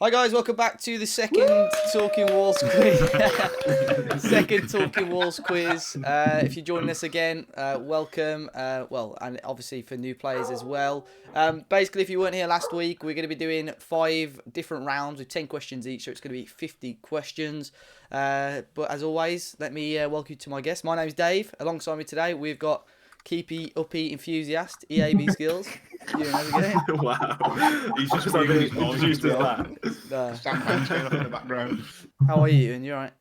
Hi guys, welcome back to the second Talking Walls quiz. Second Talking Walls quiz. If you're joining us again, welcome. And obviously for new players as well. Basically, if you weren't here last week, we're going to be doing 5 different rounds with 10 questions each, so it's going to be 50 questions. But as always, let me welcome you to my guest. My name's Dave. Alongside me today, we've got Keepy Uppy Enthusiast, EAB Skills. You how's it going? Wow. He's just being introduced as that. Champagne's going off in the background. How are you? And you alright?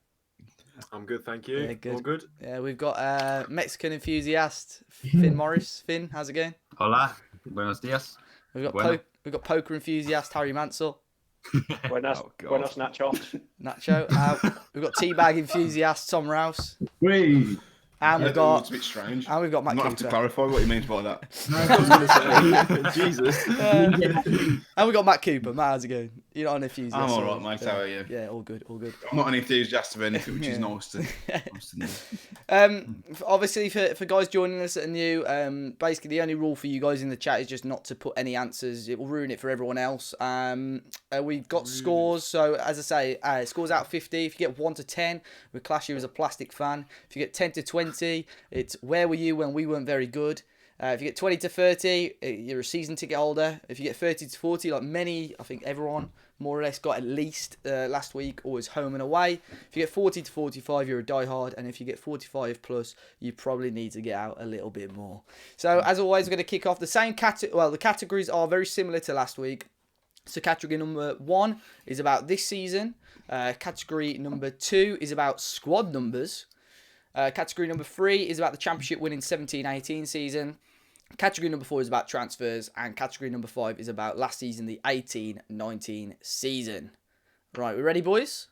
I'm good, thank you. Yeah, good. All good. Yeah, we've got Mexican enthusiast Finn Morris. Finn, how's it going? Hola, buenos dias. We've got Bueno. we've got poker enthusiast Harry Mansell. Buenos nachos. Nacho. We've got teabag enthusiast Tom Rouse. Whee! And we've It's got a bit strange. Matt I might have to Cooper. clarify what he means by that. I was going to say, Jesus. And we've got Matt Cooper. Matt, how's it going? You're not an enthusiast. I'm all or- right, mate. How are you? Yeah, all good, all good. I'm not an enthusiast of anything, which is Yeah. nice to know. Obviously, for guys joining us that are new, basically the only rule for you guys in the chat is just not to put any answers. It will ruin it for everyone else. We've got scores. So, as I say, scores out of 50. If you get 1 to 10, we class you as a plastic fan. If you get 10 to 20, it's where were you when we weren't very good. If you get 20 to 30, you're a season ticket holder. If you get 30 to 40, like many, I think everyone more or less got at least last week, always home and away. If you get 40 to 45, you're a diehard. And if you get 45 plus, you probably need to get out a little bit more. So as always, we're going to kick off the same category. Well, the categories are very similar to last week. So category number 1 is about this season. Category number 2 is about squad numbers. Category number 3 is about the championship winning 17-18 season. Category number 4 is about transfers. And category number 5 is about last season, the 18-19 season. Right, we ready, boys?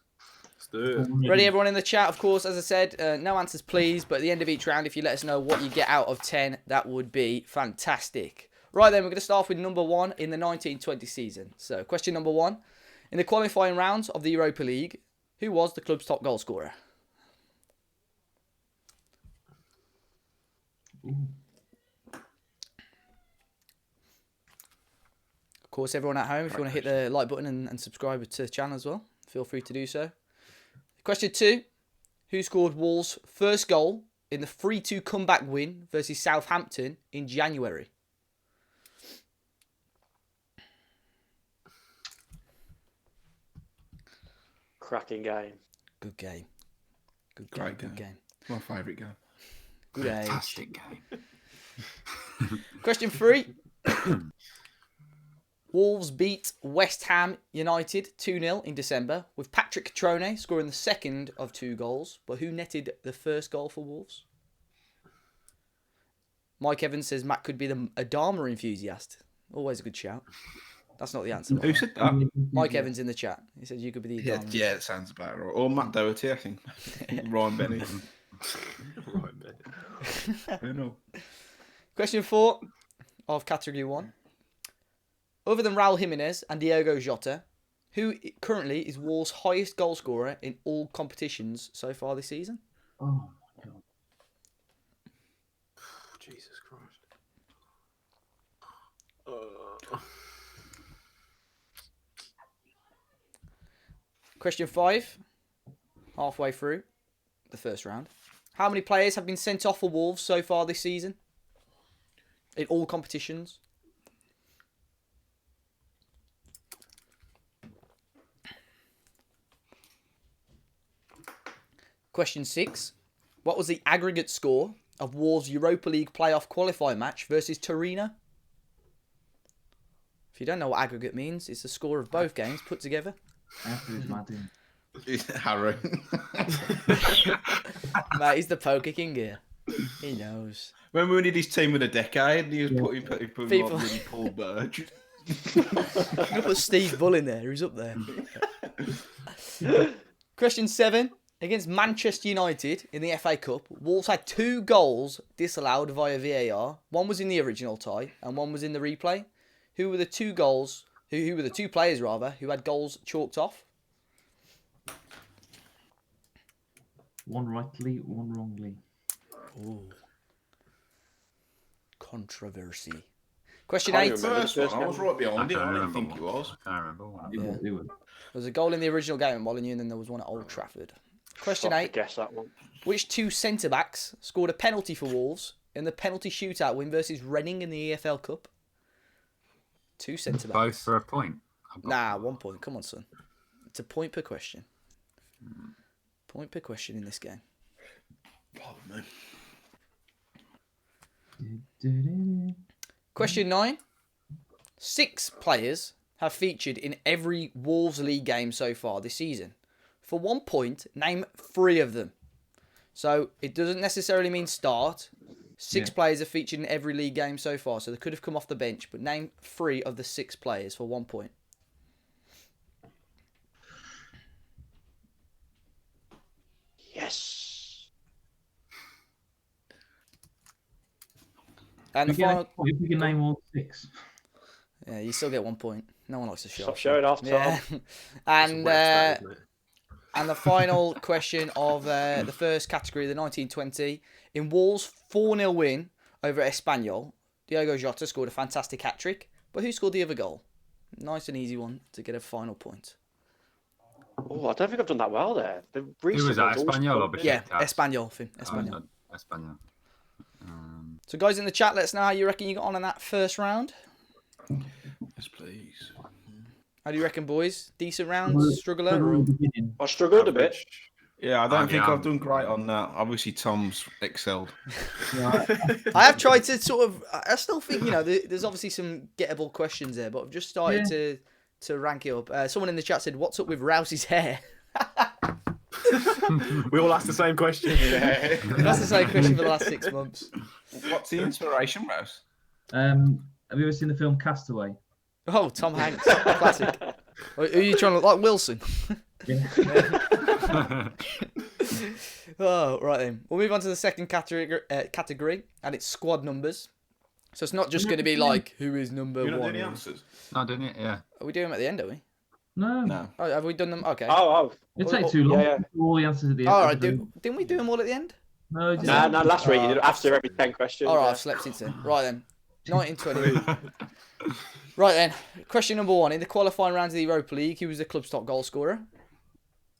Let's do it. Ready, everyone in the chat? Of course, as I said, no answers, please. But at the end of each round, if you let us know what you get out of 10, that would be fantastic. Right, then, we're going to start with number 1 in the 19-20 season. So, question number 1. In the qualifying rounds of the Europa League, who was the club's top goal scorer? Of course, everyone at home, if you want to hit the like button and subscribe to the channel as well, feel free to do so. Question 2. Who scored Wolves' first goal in the 3-2 comeback win versus Southampton in January? Cracking game. Good game. Good Great Good game. game. My favourite game. Good age. Fantastic game. Question 3. Wolves beat West Ham United 2-0 in December, with Patrick Cutrone scoring the second of 2 goals. But who netted the first goal for Wolves? Mike Evans says Matt could be the Adama enthusiast. Always a good shout. That's not the answer. Who said that? Mike Evans in the chat. He said you could be the Yeah, Adama. yeah, that sounds about right. Or Matt Doherty, I think. Ryan Bennett. Right, mate. I don't know. Question 4 of category 1. Other than Raul Jimenez and Diogo Jota, who currently is Wolves' highest goal scorer in all competitions so far this season? Oh my god. Jesus Christ. Question 5, halfway through the first round. How many players have been sent off for Wolves so far this season? In all competitions? Question 6. What was the aggregate score of Wolves' Europa League playoff qualifying match versus Torino? If you don't know what aggregate means, it's the score of both games put together. Harry. Mate, he's the poker king here. He knows. Remember when he did his team with a decade and he was putting People- like really Paul Burge? I'm going to put Steve Bull in there. He's up there. Question 7. Against Manchester United in the FA Cup, Wolves had 2 goals disallowed via VAR. One was in the original tie and one was in the replay. Who were the 2 goals? Who were the 2 players rather who had goals chalked off? One rightly, one wrongly. Ooh. Controversy. Question Can't 8. even remember. First one, I was right behind it. I don't think it was. I can't remember one. It was. It was. There was a goal in the original game at Molineux, and then there was one at Old Trafford. Question I 8. guess that one. Which two centre-backs scored a penalty for Wolves in the penalty shootout win versus Reading in the EFL Cup? Two Both centre-backs. for a point. I've got- Nah, 1 point. Come on, son. It's a point per question. Point per question in this game. Pardon me. Question 9. 6 players have featured in every Wolves League game so far this season. For 1 point, name 3 of them. So it doesn't necessarily mean start. 6 players have featured in every league game so far, so they could have come off the bench. But name 3 of the 6 players for 1 point. Yes. And the final. If you can name all 6. Yeah, you still get 1 point. No one likes to show Stop off. showing off, Tom. Yeah. And Wet stat, isn't it? and the final question of the first category, the 1920. In Wolves' 4-0 win over Espanyol, Diogo Jota scored a fantastic hat-trick. But who scored the other goal? Nice and easy one to get a final point. Oh, I don't think I've done that well there. The Who recent was that? ones all Espanyol or scored. Yeah, Besiktas? Espanyol, Finn. Oh, Espanyol. no, Espanyol. So, guys in the chat, let us know how you reckon you got on in that first round. Yes, please. How do you reckon, boys? Decent round? Struggler? Or... I struggled a bit. Yeah, I don't think yeah. I've done great on that. Obviously, Tom's excelled. I have tried to sort of... I still think, you know, there's obviously some gettable questions there, but I've just started to rank it up. Someone in the chat said, what's up with Rouse's hair? We all asked the same question. Yeah. That's the same question for the last 6 months. What's the inspiration, Rouse? Have you ever seen the film Castaway? Oh, Tom Hanks. Classic. Are you trying to look like Wilson? Oh, right then. We'll move on to the second category, and it's squad numbers. So it's not just going to be like, who is number You're not one? doing the answers? No, didn't it? Yeah. Are we doing them at the end, are we? No. No. Oh, have we done them? Okay. Oh. It takes too long. Yeah. All the answers at the end. All right. Didn't we do them all at the end? No, just... No, last week you did it after every 10 questions. All right, yeah. I've slept since then. Right then. 1920. Right then. Question number 1. In the qualifying round of the Europa League, who was the club's top goal scorer?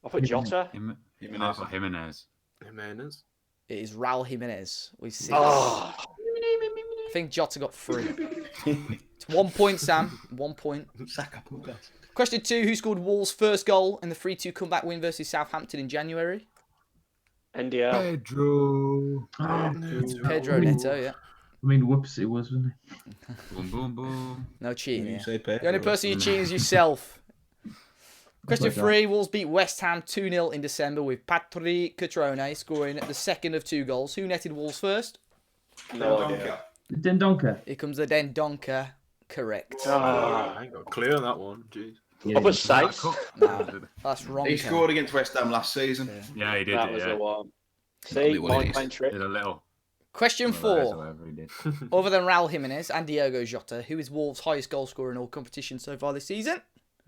I put Jota. Jimenez. Oh, Jimenez. Jimenez. It is Raul Jimenez with 6. Oh, I think Jota got 3. It's 1 point, Sam. 1 point. Question 2. Who scored Wolves' first goal in the 3-2 comeback win versus Southampton in January? NDL. Pedro. Pedro Neto, yeah. I mean, whoops, it was, wasn't it? Boom, boom, boom. No cheating You here. say Pedro. The only person you're cheating is yourself. Question 3. Wolves beat West Ham 2-0 in December with Patrick Cutrone scoring the second of 2 goals. Who netted Wolves first? No idea. Dendonka. Here comes the Dendonka. Correct. I ain't got a clue on that one. Jeez. I put Sace. No, that's wrong. He Ken. scored against West Ham last season. Yeah, he did. That was Yeah. the one. See, Probably what it mind is. playing trick. Did a little. Question 4. Whatever he did. Other than Raul Jimenez and Diogo Jota, who is Wolves' highest goal scorer in all competitions so far this season?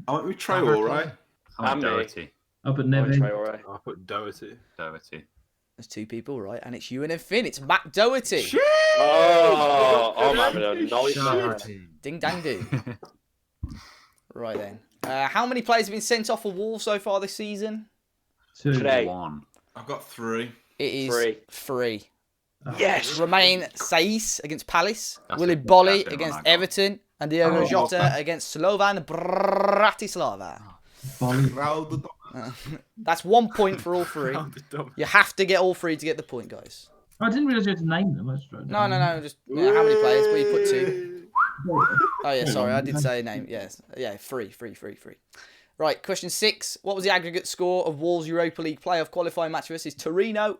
I went with Traore, right? I'm And me. Doherty. I put Mind Neve. Traore. I put Doherty. Doherty. There's 2 people, right? And it's you and Finn. It's Matt Doherty. Oh, I'm having a nightmare. Ding dang do. Right then. How many players have been sent off for Wolves so far this season? 2. Today. 1. I've got 3. It is 3. 3. Yes. Romain Saiz against Palace, That's Willy it. Bolly That's it, against my God. Everton, and Diogo Oh. Jota against Slovan Bratislava. Bolly. Raul the That's 1 point for all 3. You have to get all 3 to get the point, guys. I didn't realise you had to name them. I just wrote No, them. just how many players? But you put 2. Oh yeah, sorry, I did say name. Yes, yeah, 3. Right, question 6. What was the aggregate score of Wolves' Europa League playoff qualifying match versus Torino?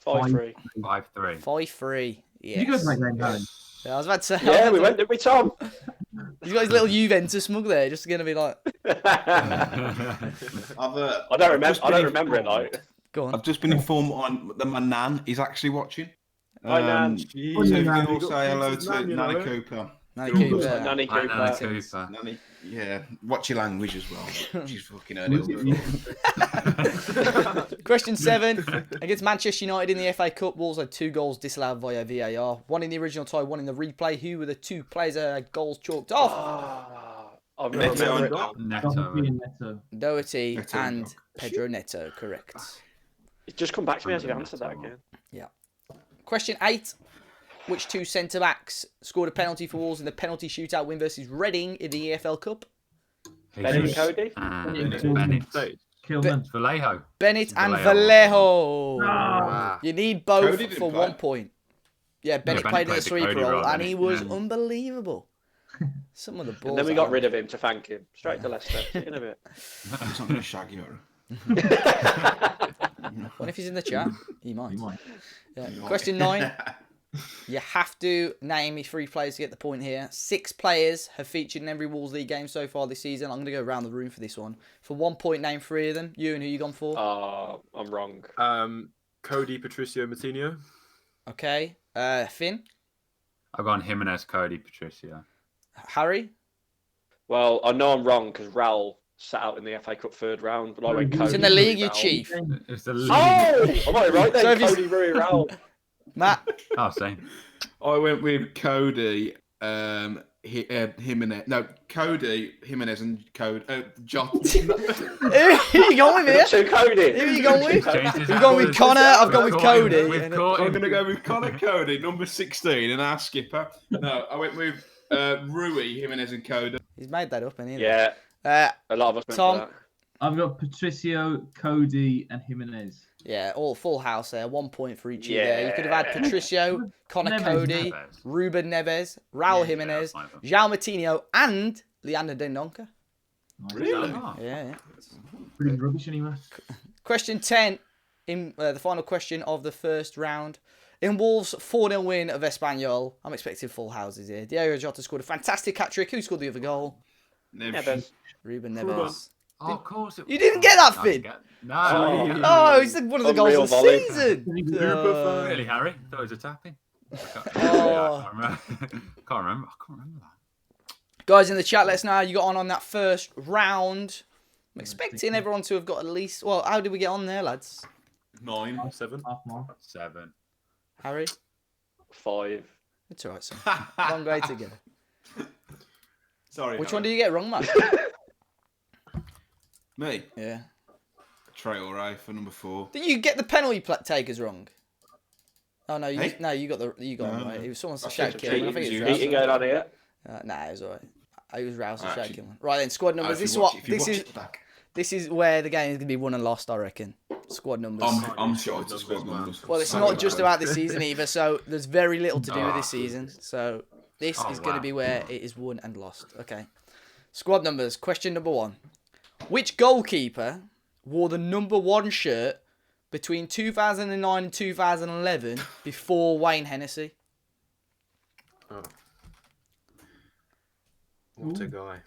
5-3. 5-3. 5-3. Yes. Did you guys make names, Alan? Yeah, I was about to say. Yeah, we went, didn't we, Tom? You guys, little Juventus smug there, just gonna be like, I don't remember it though. go on. I've just been informed on that my nan is actually watching. Hi, Nan. So if you can all say hello to Nana Cooper. Nani You're all Cooper. good. Nanny I know Cooper. Cooper. Nanny, yeah, watch your language as well. She's fucking heard it all before. Question 7. Against Manchester United in the FA Cup, Wolves had 2 goals disallowed via VAR. 1 in the original tie, 1 in the replay. Who were the 2 players that had goals chalked off? I've Neto never and Neto. Doherty Neto. and Neto. Doherty Neto and and Pedro Neto, correct. It's just come back to me as you've answered that again. Question 8. Which 2 centre-backs scored a penalty for Wolves in the penalty shootout win versus Reading in the EFL Cup? Bennett Jesus. Cody? And Bennett. Kilman. Vallejo. Bennett and Vallejo. Vallejo. Ah. You need both Cody didn't for play. 1 point. Yeah, Bennett Bennett played in the played the sweeper Cody role role, and didn't he he? was Yeah. unbelievable. Some of the balls. And then we got rid of him to thank him. Straight to Leicester. In a bit. He's not going to shag you. What if he's in the chat? He might. You might. Yeah. Question 9. You have to name me 3 players to get the point here. 6 players have featured in every Wolves League game so far this season. I'm going to go around the room for this one. For 1 point, name 3 of them. You and who you gone for? I'm wrong. Cody, Patricio, Matinho. Okay. Finn? I've gone Jimenez, Cody, Patricio. Harry? Well, I know I'm wrong because Raul sat out in the FA Cup 3rd round, but I went Cody. He's in the league, you Raul. chief. It's the league. Oh! Am I right then? So if he's- Cody, Rui, Raul. Matt? Oh, same. I went with Cody, Jimenez. No, Cody, Jimenez, and Jota. Who are you going with here? Two Cody. Who are you going with? Changes You've gone with hours. Connor, I've gone We've with caught him. Cody. We've And- caught I'm him. going to go with Connor Cody, number 16, and our skipper. No, I went with Rui, Jimenez, and Cody. He's made that up, hasn't he? Yeah, a lot of us went Tom? for that. I've got Patricio, Cody, and Jimenez. Yeah, all full house there. 1 point for each of you there. You could have had Patricio, Connor Neves. Cody, Neves. Ruben Neves, Raul Jimenez, Yeah, that's João Matinho, and Leander Dendoncker. Really? Oh. Yeah. Pretty rubbish anyway. Question 10, in the final question of the first round. In Wolves' 4-0 win of Espanyol, I'm expecting full houses here. Diego Jota scored a fantastic hat-trick. Who scored the other goal? Neves. Ruben Ruben. Neves. Oh, of course. You didn't get that, Finn? No. Oh. Oh, he's one of the goals Unreal of the volley. season. Really, Harry? Thought it was a tapping. Oh. I can't remember that. Guys in the chat, let us know how you got on that first round. I'm expecting everyone to have got at least... Well, how did we get on there, lads? 9. 7. Half mark. 7. Harry? 5. It's all right, son. Long way to go. Sorry. Which one did you get wrong, man? Me? Yeah. Traore for number 4. Did you get the penalty takers wrong? Oh no, Hey? you got No, right. no. It was someone's I shout think kill. I think it was Cheating Rouse. going on here. Nah, it was alright. It was Rouse Actually- shout killing. Right then, squad numbers. If This is you watch what it- if you this watch is. it back. This is where the game is gonna be won and lost, I reckon. Squad numbers. I'm sure it's a squad numbers. Well, it's not just about this season either, so there's very little to do with this season. So this Oh, is going to wow. be where it is won and lost. Okay. Squad numbers. Question number 1. Which goalkeeper wore the number 1 shirt between 2009 and 2011 before Wayne Hennessy? What a guy.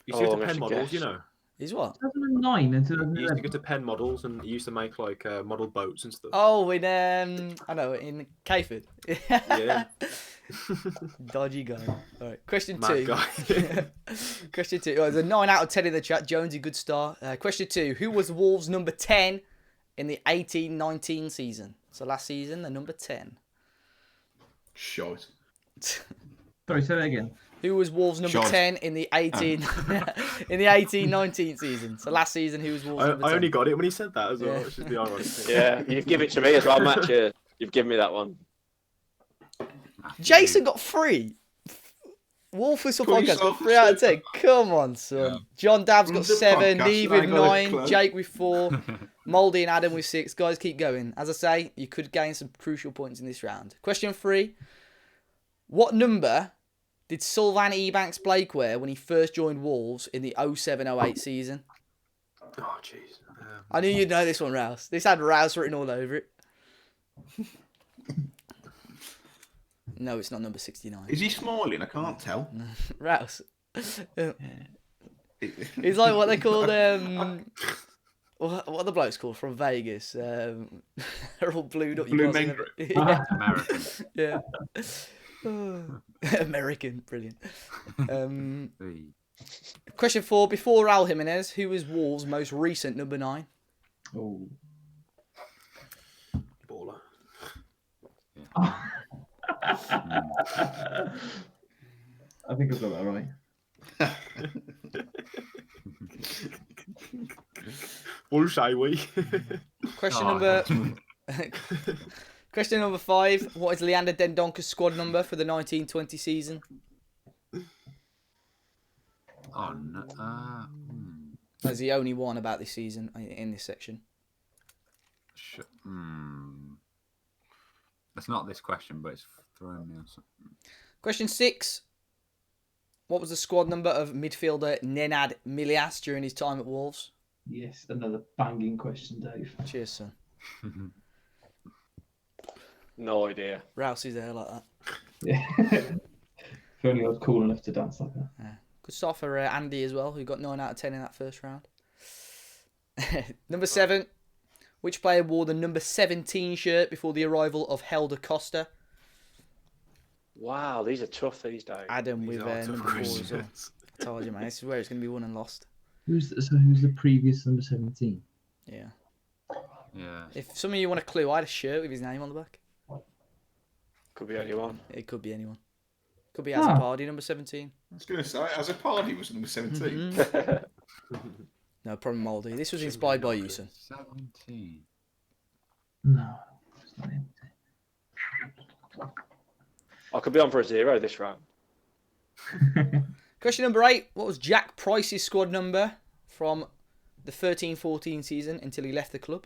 He Oh, used to I pen should models, guess. you know. Is what? 2009 and He used to 2011. go to pen models and he used to make like model boats and stuff. Oh, in I know, in Cayford. Yeah. Dodgy guy. All right. Question Mad 2. guy. Question 2. Oh, there's a 9 out of 10 in the chat. Jonesy, good start. Question 2. Who was Wolves' number 10 in the 18-19 season? So last season, the number 10. Shite. Sorry, say that again. Who was Wolves' number Sean. 10 in the 18-19 season? So last season, who was Wolves' number 10? I only got it when he said that as well, Yeah. which is the ironic thing. Yeah, you've given it to me as well, Matt. You've given me that one. Jason got 3. Wolf Whistle Call Podcast got yourself 3 out of 10. a Come on, son. Yeah. John Dabbs got Runs the 7. podcast, Neve I with ain't got a 9. clue. Jake with 4. Mouldy and Adam with 6. Guys, keep going. As I say, you could gain some crucial points in this round. Question 3. What number did Sylvan Ebanks Blake wear when he first joined Wolves in the 07-08 season? Oh, jeez. I knew you'd know this one, Rouse. This had Rouse written all over it. No, it's not number 69. Is he smiling? I can't tell. Rouse. It's like what they called what are the blokes called from Vegas? They're all blued up. Blue You men can't see group. them. American. Yeah. American, brilliant. Hey. Question 4. Before Raul Jimenez, who was Wolves' most recent number 9? Oh. Baller. I think I've got that right. Or say we? Question Oh, number Question number 5. What is Leander Dendonker's squad number for the 1920 season? Oh, no. That's the only one about this season in this section. It's not this question, but it's throwing me on something. Question 6. What was the squad number of midfielder Nenad Milias during his time at Wolves? Yes, another banging question, Dave. Cheers, son. No idea. Rousey's there like that. Yeah. If only I was cool enough to dance like that. Good start for Andy as well, who got 9 out of 10 in that first round. Number 7. Which player wore the number 17 shirt before the arrival of Helder Costa? Wow, these are tough these days. Adam with These are tough number 4 as well. questions. I told you, man. This is where it's going to be won and lost. Who's the previous number 17? Yeah. Yeah. If some of you want a clue, I had a shirt with his name on the back. Could be anyone. It could be anyone. Could be Azzopardi, number 17. I was going to say, as a party was number 17. No problem, Mouldy. This was inspired by you, son. 17. No, it's not him. I could be on for a 0 this round. Question number 8. What was Jack Price's squad number from the 13-14 season until he left the club?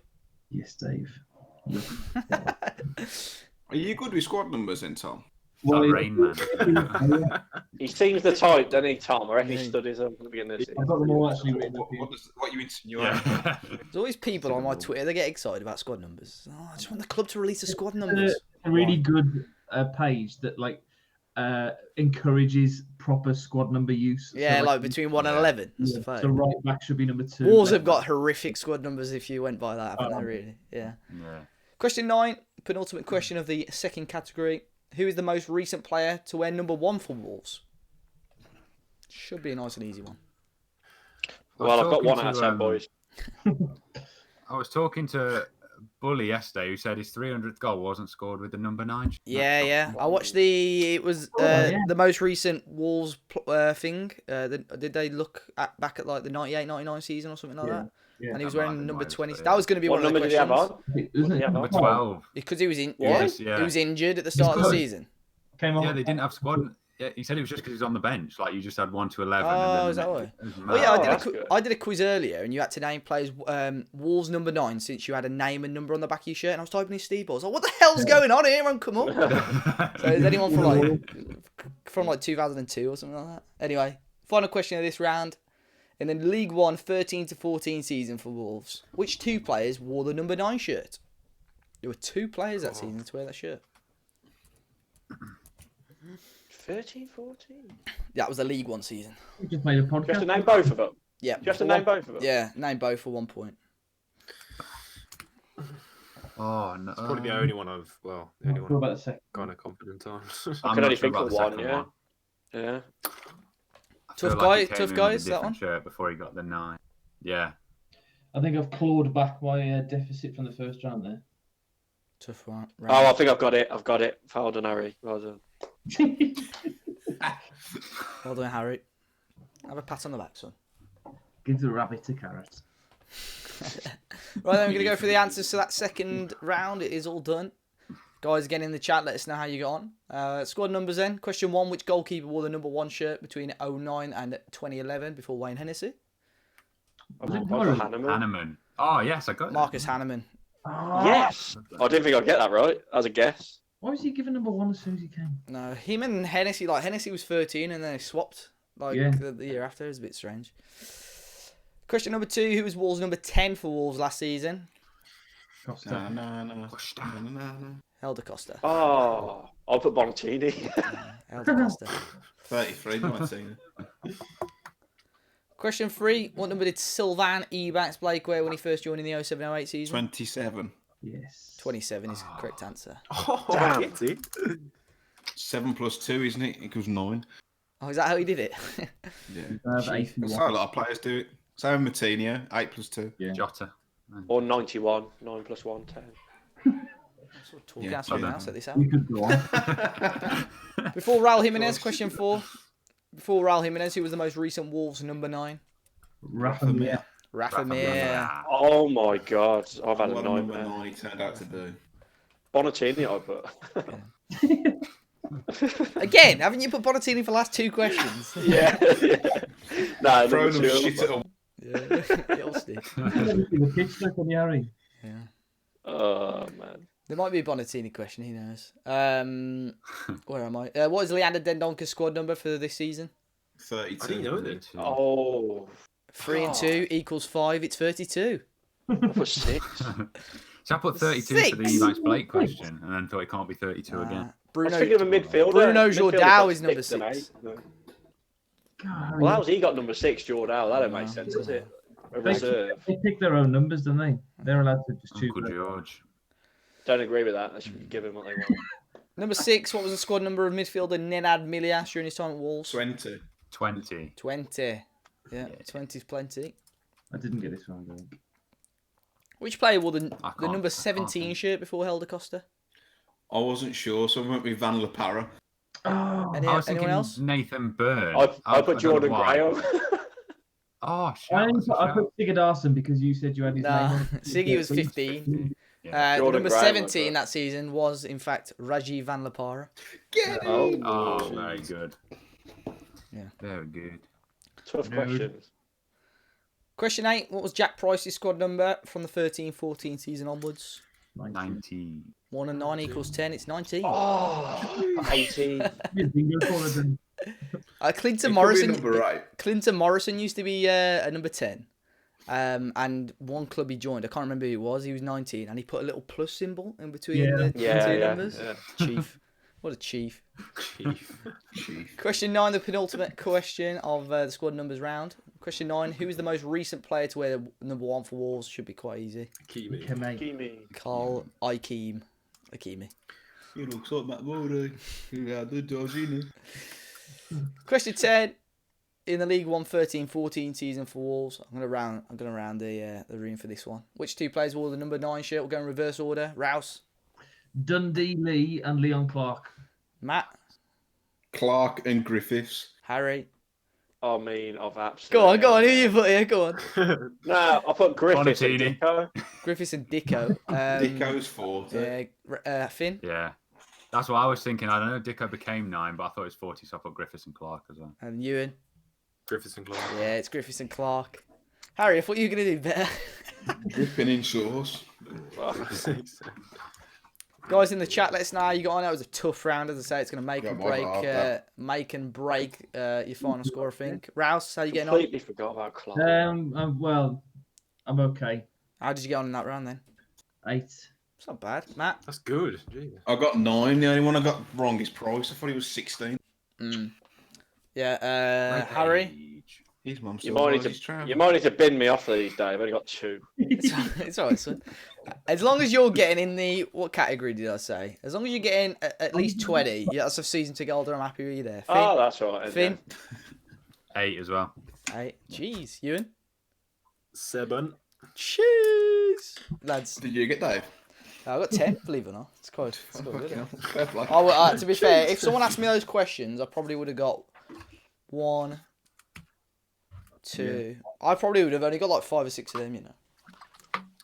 Yes, Dave. Are you good with squad numbers then, Tom? That Rain Man. He seems the type, doesn't he, Tom? I reckon he studies them at the beginning of the season. I've got them all actually written up here. What you insinuate? Yeah. There's always people on my Twitter, they get excited about squad numbers. Oh, I just want the club to release the squad numbers. A really good page that encourages proper squad number use. Yeah, So, like between 1 and 11. and yeah, stuff like so that. right back should be number 2. Wolves have got horrific squad numbers if you went by that, haven't they, really? Yeah. Yeah. Question 9, penultimate question of the second category. Who is the most recent player to wear number 1 for Wolves? Should be a nice and easy one. Well, I've got 1 out of 10, boys. I was talking to Bully yesterday who said his 300th goal wasn't scored with the number 9. Yeah. I watched the most recent Wolves thing. Did they look back at like the 98-99 season or something like that? Yeah. And he was That might wearing have been number why it 20. was, That was going to be What one of the number did he have questions. on? Isn't it? Yeah, Number 12. Because he was in. What? He was injured at the start of the Because- season. Came on. Yeah, they didn't have squad. Yeah, he said it was just because he was on the bench. Like you just had 1 to 11. Oh, and then is that why? it was Oh yeah, mad. that's good. I did a quiz earlier, and you had to name players Wolves number 9 since you had a name and number on the back of your shirt. And I was typing in Steve Ball. I was like, what the hell's going on here? And come up. So is anyone from like 2002 or something like that? Anyway, final question of this round. In the League 1 13-14 season for Wolves, which 2 players wore the number 9 shirt? There were 2 players that season to wear that shirt. 13, 14? That was the League 1 season. We just made a Do you have to podcast. name both of them? Yeah. Do you have to for name one- both of them? Yeah, name both for 1 point. Oh no. Probably the only one What I've about the second? kind of confident on. I can only think of one, yeah. Yeah. I feel Tough like he guy- came tough in with a guys, that different one? shirt before he got the 9. Yeah. I think I've clawed back my deficit from the first round there. Tough one. Oh, I think I've got it. Well done, Harry. Well done. Well done, Harry. Have a pat on the back, son. Give the rabbit a carrot. Right, then we're going to go through the answers to that second round. It is all done. Guys, again in the chat, let us know how you got on. Squad numbers then. Question 1, which goalkeeper wore the number 1 shirt between 09 and 2011 before Wayne Hennessy? I've Was it got Harry? Hanneman. Hanneman. Oh yes, I got that. Marcus Hanneman. Yes. I didn't think I'd get that right. As a guess. Why was he given number 1 as soon as he came? No, him and Hennessy, like Hennessy was 13 and then they swapped Yeah. the year after. It was a bit strange. Question number 2, who was Wolves number 10 for Wolves last season? Costa. No. Helder Costa. Oh, I'll put Bontini. Helder Costa. 33, 19. Question 3, what number did Sylvain Ebanks Blake wear when he first joined in the 07-08 season? 27. Yes. 27 is the correct answer. Oh, Damn. get it. 7 plus 2, isn't it? Equals 9. Oh, is that how he did it? Yeah. Chief. 81. That's how a lot of players do it. Same with Martinho, 8 plus 2. Yeah. Jota. Or 91. 9 plus 1, 10. Talking Yeah, out something yeah. else at this hour. We could go on. Before Raul Jimenez, question 4. Before Raul Jimenez, who was the most recent Wolves number 9? Rafa Mir. Rafa Mir. Oh my god, I've had a What a number nightmare. 9 he turned out to be. Bonatini, I put. Again, haven't you put Bonatini for the last 2 questions? yeah. Nah, Throwing number them 2. shit at them. Yeah, you'll stick. The pitch trick on Harry. Yeah. Oh man. There might be a Bonatini question, who knows? Where am I? What is Leander Dendonker's squad number for this season? 32. I didn't know that. Oh, 3 and 2 equals 5. It's 32. I put 6. So I put 32 for the 6. Max Blake question, and then thought it can't be 32 again. I was Bruno thinking of a midfielder. Bruno Midfielder Jordao got is number 6 and 6. 8. No. God, Well, how's he got number 6, Jordao? That don't make No. sense, does it? A They reserve. pick their own numbers, don't they? They're allowed to just choose. Uncle George. Don't agree with that. They should give him what they want. Number 6, what was the squad number of midfielder Nenad Milias during his time at Wolves? 20. 20. 20. Yeah, 20's plenty. I didn't get this one. Though. Which player wore the can't- number I 17 can't. shirt before Helder Costa? I wasn't sure, so I went with Van La Parra. Oh, Any, I was thinking anyone else? Nathan Byrne. I put don't know Jordan why. Graham. Oh, shit. I that's a put shout. Sigurdarsson because you said you had his Nah, name. on it. Siggy was 15. Yeah. The Jordan number Graham, 17 but- that season was, in fact, Rajiv Van La Parra. Oh, very good. Yeah. Very good. Tough No. questions. Question 8, what was Jack Price's squad number from the 13-14 season onwards? 90. 1 and 9 equals 10, it's 19. Oh, 18. Bingo caller then. Clinton Morrison used to be a number 10. And one club he joined, I can't remember who it was, he was 19, and he put a little plus symbol in between Yeah. the Yeah, two yeah, numbers. yeah. Chief. What a chief. Chief. Question 9, the penultimate question of the squad numbers round. Question 9, who is the most recent player to wear the number 1 for Wolves? Should be quite easy. Kimi. Kame. Kimi. Carl Ikeme. He looks like Matt Moody. Who had the Georgina. Question 10. In the League 1 13-14 season for Wolves, I'm gonna round the room for this one. Which 2 players wore the number 9 shirt? We'll go in reverse order. Rouse, Dundee Lee and Leon Clark. Matt, Clark and Griffiths. Harry. I mean, I've absolutely. Go on. Who you put here? Go on. No, I put Griffiths and Bonatini. Dicko. Griffiths and Dicko. Dicko's 40. Finn. Yeah. That's what I was thinking. I don't know. Dicko became 9, but I thought it was 40, so I put Griffiths and Clark as well. And Ewan. Griffiths and Clark. Yeah, it's Griffiths and Clark. Harry, I thought you were gonna do better. Dripping in sauce. Guys in the chat, let us know how you got on. That was a tough round. As I say, it's going to make Yeah, and my break, bad, your final score. I think. Rouse, how you getting on? Completely forgot about Clark. Well, I'm okay. How did you get on in that round then? 8. It's not bad, Matt. That's good. Jesus. I got 9. The only one I got wrong is Price. I thought he was 16. Yeah, Harry. Age. His mum You still might, rides need his to, tram. you might need to bin me off these days. I've only got 2. It's alright, son. As long as you're getting in the what category did I say? As long as you're getting at least 20, yeah, that's a season ticket holder. I'm happy with you there. Finn. Oh, that's all right. Finn. 8 as well. Hey, jeez, Ewan. 7. Cheers, lads. Did you get Dave? I got 10. Believe it or not, it's quite good. Fucking Isn't it? hell. Fair play. To be fair, if someone asked me those questions, I probably would have got 1, 2. I probably would have only got like 5 or 6 of them, you know.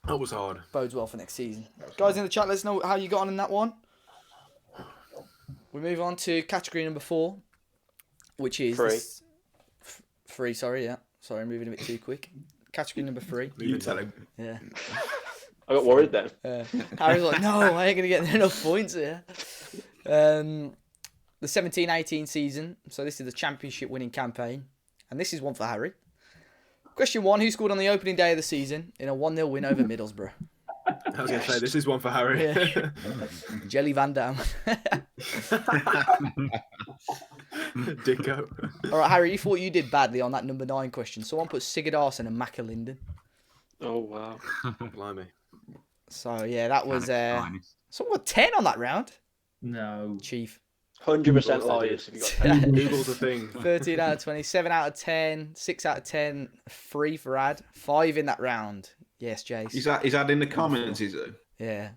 That was hard. Bodes well for next season. Guys in the chat, let us know how you got on in that one. We move on to category number 4, which is... Free. Free, sorry, yeah. Sorry, I'm moving a bit too quick. Category number 3. You tell him. Yeah. I got worried then. Harry's like, no, I ain't going to get enough points here. The 17-18 season. So this is the championship winning campaign. And this is one for Harry. Question 1. Who scored on the opening day of the season in a 1-0 win over Middlesbrough? I was going to say, this is one for Harry. Yeah. Jelly Van Dam. Dicko. All right, Harry, you thought you did badly on that number 9 question. Someone put Sigurdarsson and McAlinden. Oh, wow. Blimey. So, yeah, that was... Finest. someone got 10 on that round. No. Chief. 100% liars. If you got 10. Google's a thing. 13 out of 20, 7 out of 10, 6 out of 10, 3 for Ad, 5 in that round. Yes, Jace. He's had in the comments, is he? Yeah,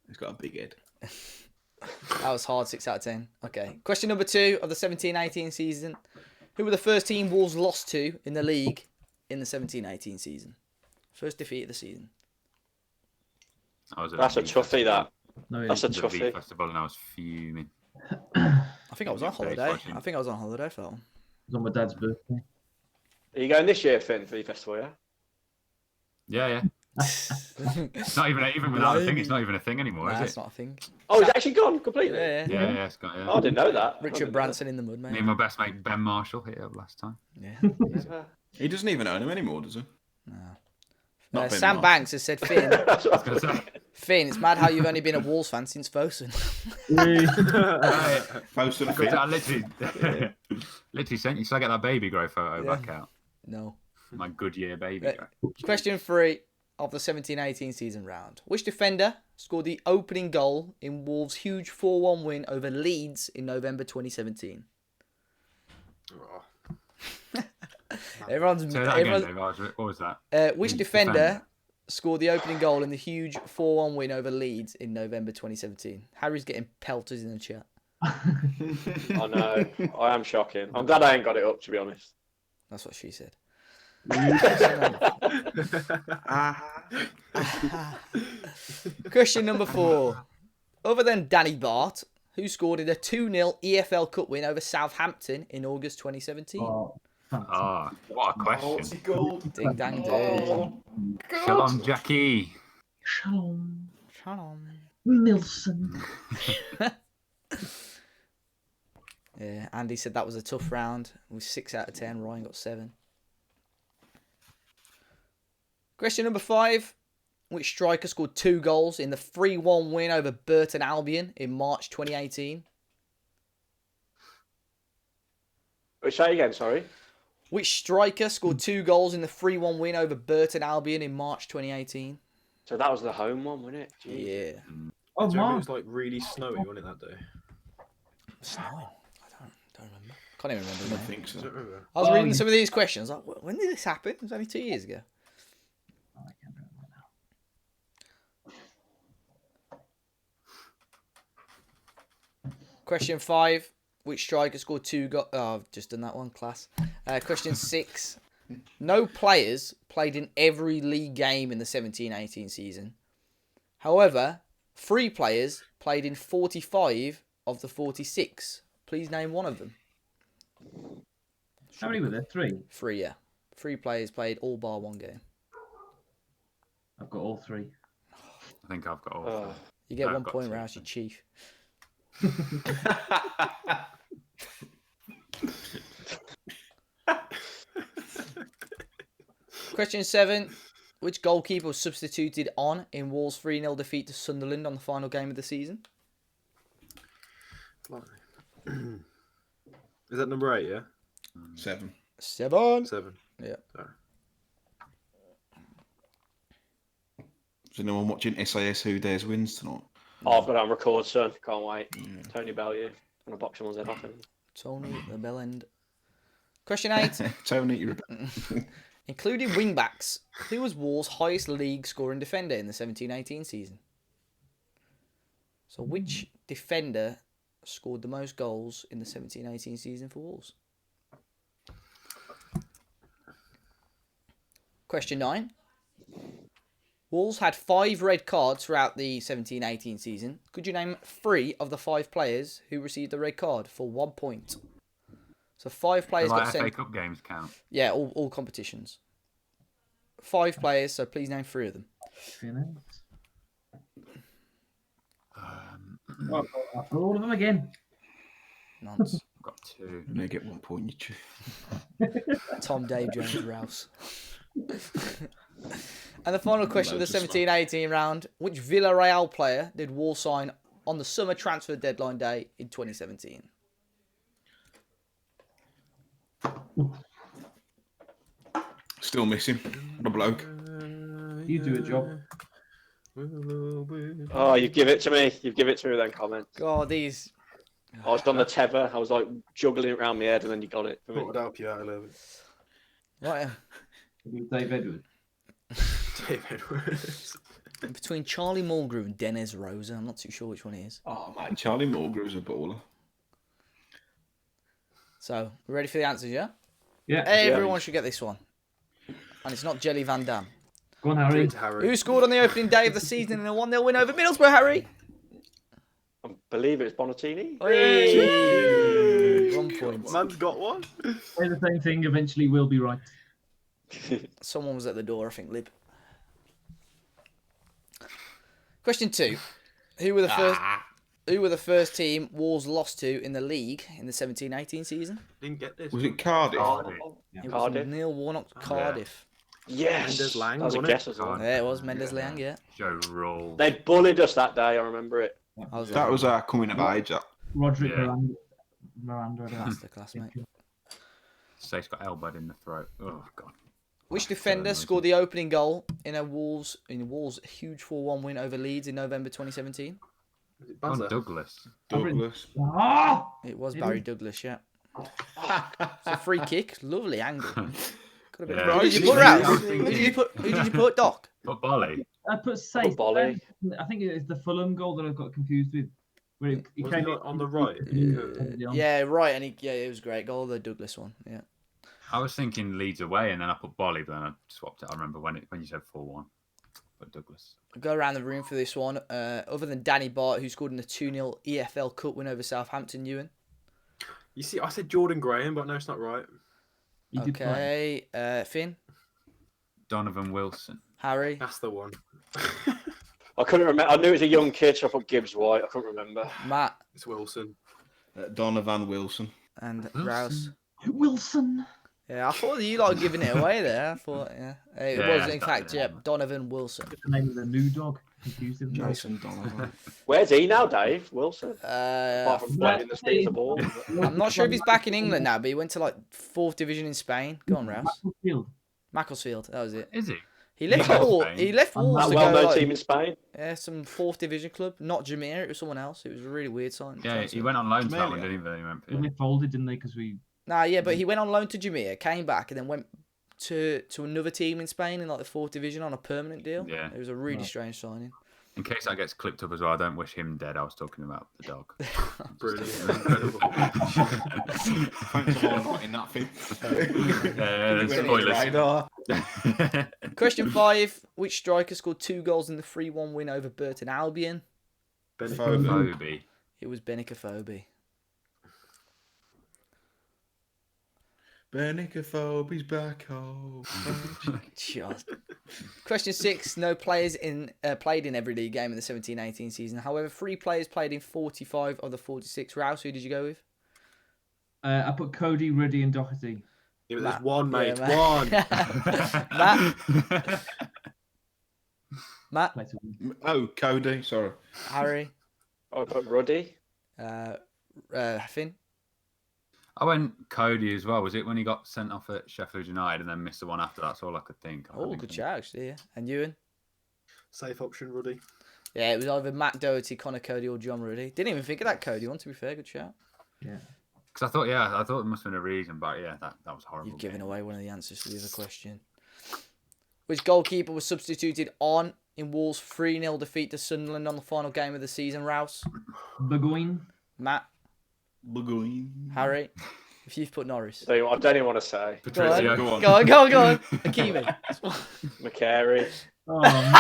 He's got a big head. that was hard, 6 out of 10. Okay, question number 2 of the 17-18 season. Who were the first team Wolves lost to in the league in the 17-18 season? First defeat of the season. That's a toughie, that. No, That's a The toughie. festival, and I was fuming. I think I was on Jace holiday. watching. I think I was on holiday for that one. It was on my dad's birthday. Are you going this year, Finn, for the festival, yeah? Yeah. It's not even without a thing. It's not even a thing anymore, Nah, is it's it? not a thing. Oh, it's actually gone completely? Yeah, Yeah, it's got. Oh, I Yeah. didn't know that. I didn't Richard know Branson in the mud, Me mate. and my best mate Ben Marshall hit it up last time. Yeah. that. He doesn't even own him anymore, does he? Not Ben Sam Marsh. Banks has said, Finn, That's what I Gonna was say. Finn, it's mad how you've only been a Wolves fan since Fosun. Post to the Because fit. I literally sent you. So I get that baby grow photo Yeah. back out. No. My Goodyear baby grow. Question 3 of the 17-18 season round. Which defender scored the opening goal in Wolves' huge 4-1 win over Leeds in November 2017? Everyone's... Say that again, everyone's Dave. What was that? which defender scored the opening goal in the huge 4-1 win over Leeds in November 2017? Harry's getting pelters in the chat. I know. I am shocking. I'm glad I ain't got it up, to be honest. That's what she said. Question number 4. Other than Danny Bart, who scored in a 2-0 EFL Cup win over Southampton in August 2017? Oh, fantastic. Ah, what a What's question. he called? Ding dang ding. Oh, Shalom, Jackie. Shalom. Shalom. Nilsson. Yeah, Andy said that was a tough round with 6 out of 10. Ryan got 7. Question number 5. Which striker scored 2 goals in the 3-1 win over Burton Albion in March 2018? Wait, say again, sorry. Which striker scored 2 goals in the 3-1 win over Burton Albion in March 2018? So that was the home one, wasn't it? Jeez. Yeah. Oh, Do you remember it Mark. was like really snowy, wasn't it, that day? Snowing. I don't remember. Can't even remember. I now. don't think so. I don't remember. I was Oh, reading yeah. some of these questions. Like, when did this happen? It was only 2 years ago. I can't remember now. Question 5. Which striker scored 2 goals? Oh, I've just done that one, class. Question 6. No players played in every league game in the 17-18 season. However, 3 players played in 45 of the 46. Please name one of them. How many were there? 3. 3, yeah. 3 players played all bar 1 game. I've got all 3. I think I've got all. Oh. You get I've 1 got point, 2, Rouse, you chief. Question 7. Which goalkeeper was substituted on in Wolves' 3-0 defeat to Sunderland on the final game of the season? Is that number 8, yeah? 7. 7. 7. Yeah. Sorry. Is anyone watching SAS Who Dares Wins tonight? Oh, I've got it on record, son. Can't wait. Tony Bellew. I'm going to box someone's head off him. Tony the bell end. Question 8. Tony, you're Including wingbacks, who was Wolves' highest league scoring defender in the 17-18 season? So which defender scored the most goals in the 17-18 season for Wolves? Question 9. Wolves had 5 red cards throughout the 17-18 season. Could you name 3 of the 5 players who received the red card for 1 point? So 5 players Like got FA sent. Cup games count. Yeah, all competitions. 5 players, so please name 3 of them. Oh, I've got all of them again. Nonce. I've got 2. going to get 1 point, you chief. Tom, Dave, Jones, Rouse. And the final question of the 17-18 round. Which Villarreal player did Wolves sign on the summer transfer deadline day in 2017? Still missing. What a bloke. You do a job. Oh, you give it to me. You give it to me with them comments. God, these I was on the tether. I was like juggling it around my head, and then you got it. For me. Thought I'd help you out a little bit. Right. Dave Edwards. Dave Edwards. Between Charlie Mulgrew and Dennis Rosa, I'm not too sure which one it is. Oh, mate, Charlie Mulgrew's a baller. So, we ready for the answers, yeah? Yeah. Everyone should get this one. And it's not Jelly Van Dam. Go on, Harry. It's Harry. Who scored on the opening day of the season in a 1-0 win over Middlesbrough, Harry? I believe it's Bonatini. Hey! 1 point. Man's got one. Say the same thing. Eventually, we'll be right. Someone was at the door, I think, Lib. Question 2. Who were the first team Wolves lost to in the league in the 17-18 season? Didn't get this. Was it Cardiff? It was Cardiff. Neil Warnock, Cardiff. Yes. Mendes Lang, That was a wasn't guess it? as well. Yeah, it was Mendes Liang, yeah. Joe Roll. They bullied us that day. I remember it. I was That was our coming of age. That. Roderick Yeah. Miranda. masterclass, mate. Stace got elbowed in the throat. Oh god. Which defender scored the opening goal in Wolves' huge 4-1 win over Leeds in November 2017? Was it Oh, Bazza? Douglas. Douglas. Ah! It was Barry Douglas, yeah. It's a free kick, lovely angle. Could have been. Yeah. Who did you put, Right. Rouse? Who did you put, Doc? But Bolly. I put Safe. Volley. I think it's the Fulham goal that I got confused with. Where he Was came he not on the right? Yeah, right, and it was a great goal, the Douglas one. Yeah. I was thinking Leeds away, and then I put Bolly, but then I swapped it. I remember when you said 4-1. But Douglas. I'll go around the room for this one. Other than Danny Bart, who scored in the 2-0 EFL Cup win over Southampton, Ewan. You see, I said Jordan Graham, but no, it's not right. He did play. Okay, Finn, Donovan Wilson. Harry, That's the one. I couldn't remember. I knew it was a young kid, so I put Gibbs White. I couldn't remember. Matt, It's Wilson. Donovan Wilson. and Wilson. Rouse. Wilson. Yeah, I thought you like giving it away there. I thought, yeah. It Yeah, was, in that- fact, yeah, yeah. Donovan Wilson. The name of the new dog. Confused him. Jason Donovan. Where's he now, Dave? Wilson? Apart from Matt- playing the speed of the ball. I'm not sure if he's back in England now, but he went to like 4th division in Spain. Go on, Rouse. Field. Macclesfield, that was it. Is he? He left Yeah, Wolves. Spain. He left I'm Wolves not to A go well-known like, team in Spain. some 4th division club. Not Jameer, it was someone else. It was a really weird sign. Yeah, transfer. he went on loan to that one, Jamelia. didn't he? Then he went. Well, they folded, didn't they? Because we. Nah, yeah, but he went on loan to Jameer, came back, and then went to another team in Spain in like the 4th division on a permanent deal. Yeah. It was a really Right. strange signing. In case that gets clipped up as well, I don't wish him dead. I was talking about the dog. Brilliant. Incredible. Thanks for highlighting that, Finn. There's Went on his spoilers. radar. Question 5. Which striker scored 2 goals in the 3-1 win over Burton Albion? Foden. Phoebe. It was Benica Phoebe. Benicophobe's back home. Just. Question 6. No players played in every league game in the 17-18 season. However, 3 players played in 45 of the 46. Rouse, who did you go with? I put Cody, Ruddy, and Doherty. Yeah, but Matt. there's one, mate. Yeah, One. Matt, Matt, Played some- Oh, Cody, sorry. Harry, I put Ruddy. Finn. I went Cody as well. Was it when he got sent off at Sheffield United and then missed the one after? That's all I could think. I Oh, think good shout, actually, yeah. And Ewan? Safe option, Ruddy. Yeah, it was either Matt Doherty, Connor Cody, or John Ruddy. Didn't even think of that Cody one, to be fair. Good shout. Yeah. Because I thought it must have been a reason, but yeah, that was horrible. You've given game. away one of the answers to the other question. Which goalkeeper was substituted on in Wolves' 3-0 defeat to Sunderland on the final game of the season, Rouse? Burgoyne. Matt? Burgoyne. Harry? If you've put Norris. I don't even want to say. Go on, Patricio. Go on. go on. Akimi. McCary. Oh, man.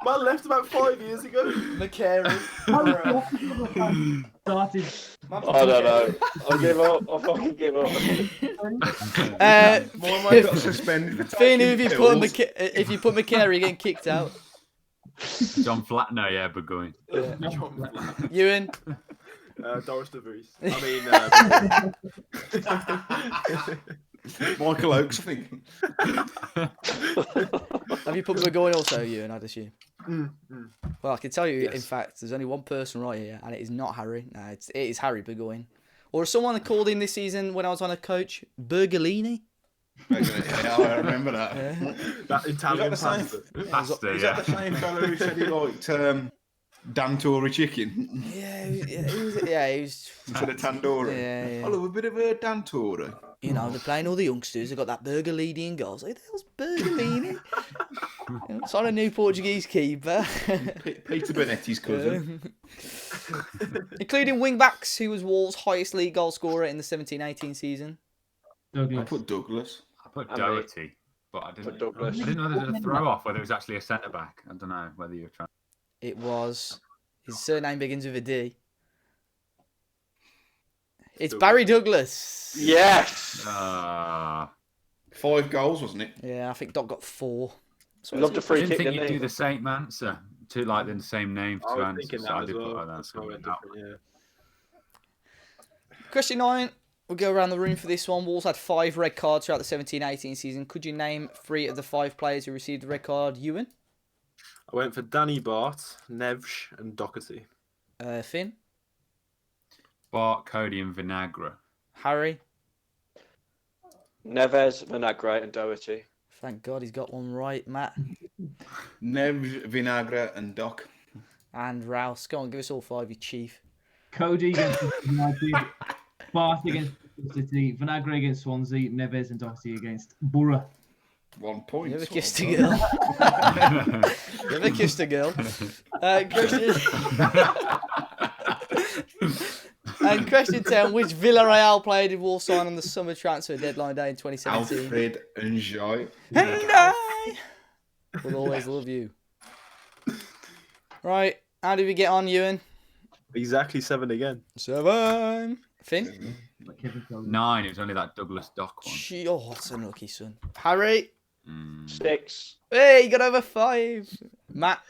Man left about 5 years ago. McCary. Started. I don't know. I give up. I fucking give up. More might got suspended for Finn, taking if you put pills. if you put McCary, you're getting kicked out. John Flatner, yeah, Burgoyne. Ewan. Doris DeVries. I mean, Michael Oakes, I think. Have you put Burgoyne also, Ewan, I'd assume? Well, I can tell you, Yes. in fact, there's only one person right here, and it is not Harry. No, it is Harry Burgoyne. Or as someone that called him this season when I was on a coach, Bergolini. Yeah, I remember that. Yeah. that Italian Was that the pasta. Pasta, Is yeah. that the same fellow who said he liked Dan Tory chicken Yeah, he was. instead of tandoori. Yeah. I love a bit of a Dan Tory. You know, they're playing all the youngsters. They've got that Bergolini in goals. Like, that was Bergolini. It's on a new Portuguese keeper. Peter Benetti's cousin. Including wing-backs, who was Wolves' highest league goal scorer in the 17-18 season. I Douglas. put Douglas. I put And Doherty, but I But didn't. Douglas. I didn't know there was a throw off whether it was actually a centre back. I don't know whether you were trying. It was. His surname begins with a D. It's Barry Douglas. Yes. 5 goals, wasn't it? Yeah, I think Doc got 4. So Loved a I free didn't kick, think didn't you'd he? do the same answer to like the same name I to was answer. thinking So that I as did well. put that. That's how it went different, Question 9. We'll go around the room for this one. Wolves had 5 red cards throughout the 17-18 season. Could you name 3 of the 5 players who received the red card? Ewan? I went for Danny Bart, Nevsh, and Doherty. Finn? Bart, Cody, and Vinagre. Harry? Neves, Vinagre, and Doherty. Thank God he's got one right. Matt? Neves, Vinagre, and Doc. And Rouse. Go on, give us all 5, you chief. Cody against United, Bart against City, Vinagre against Swansea, Neves and Doherty against Borough. 1 point. You ever Well kissed a done. girl? You ever kissed a girl? Question 10. Which Villarreal player did Wolves sign on the summer transfer deadline day in 2017? Alfred Enjoy. And I will always love you. Right. How did we get on, Ewan? Exactly 7 again. 7. Finn? Like Kevin Cody. 9. It was only that Douglas Dock one. Oh, that's unlucky, son. Harry? 6. Hey, you got over 5. Matt?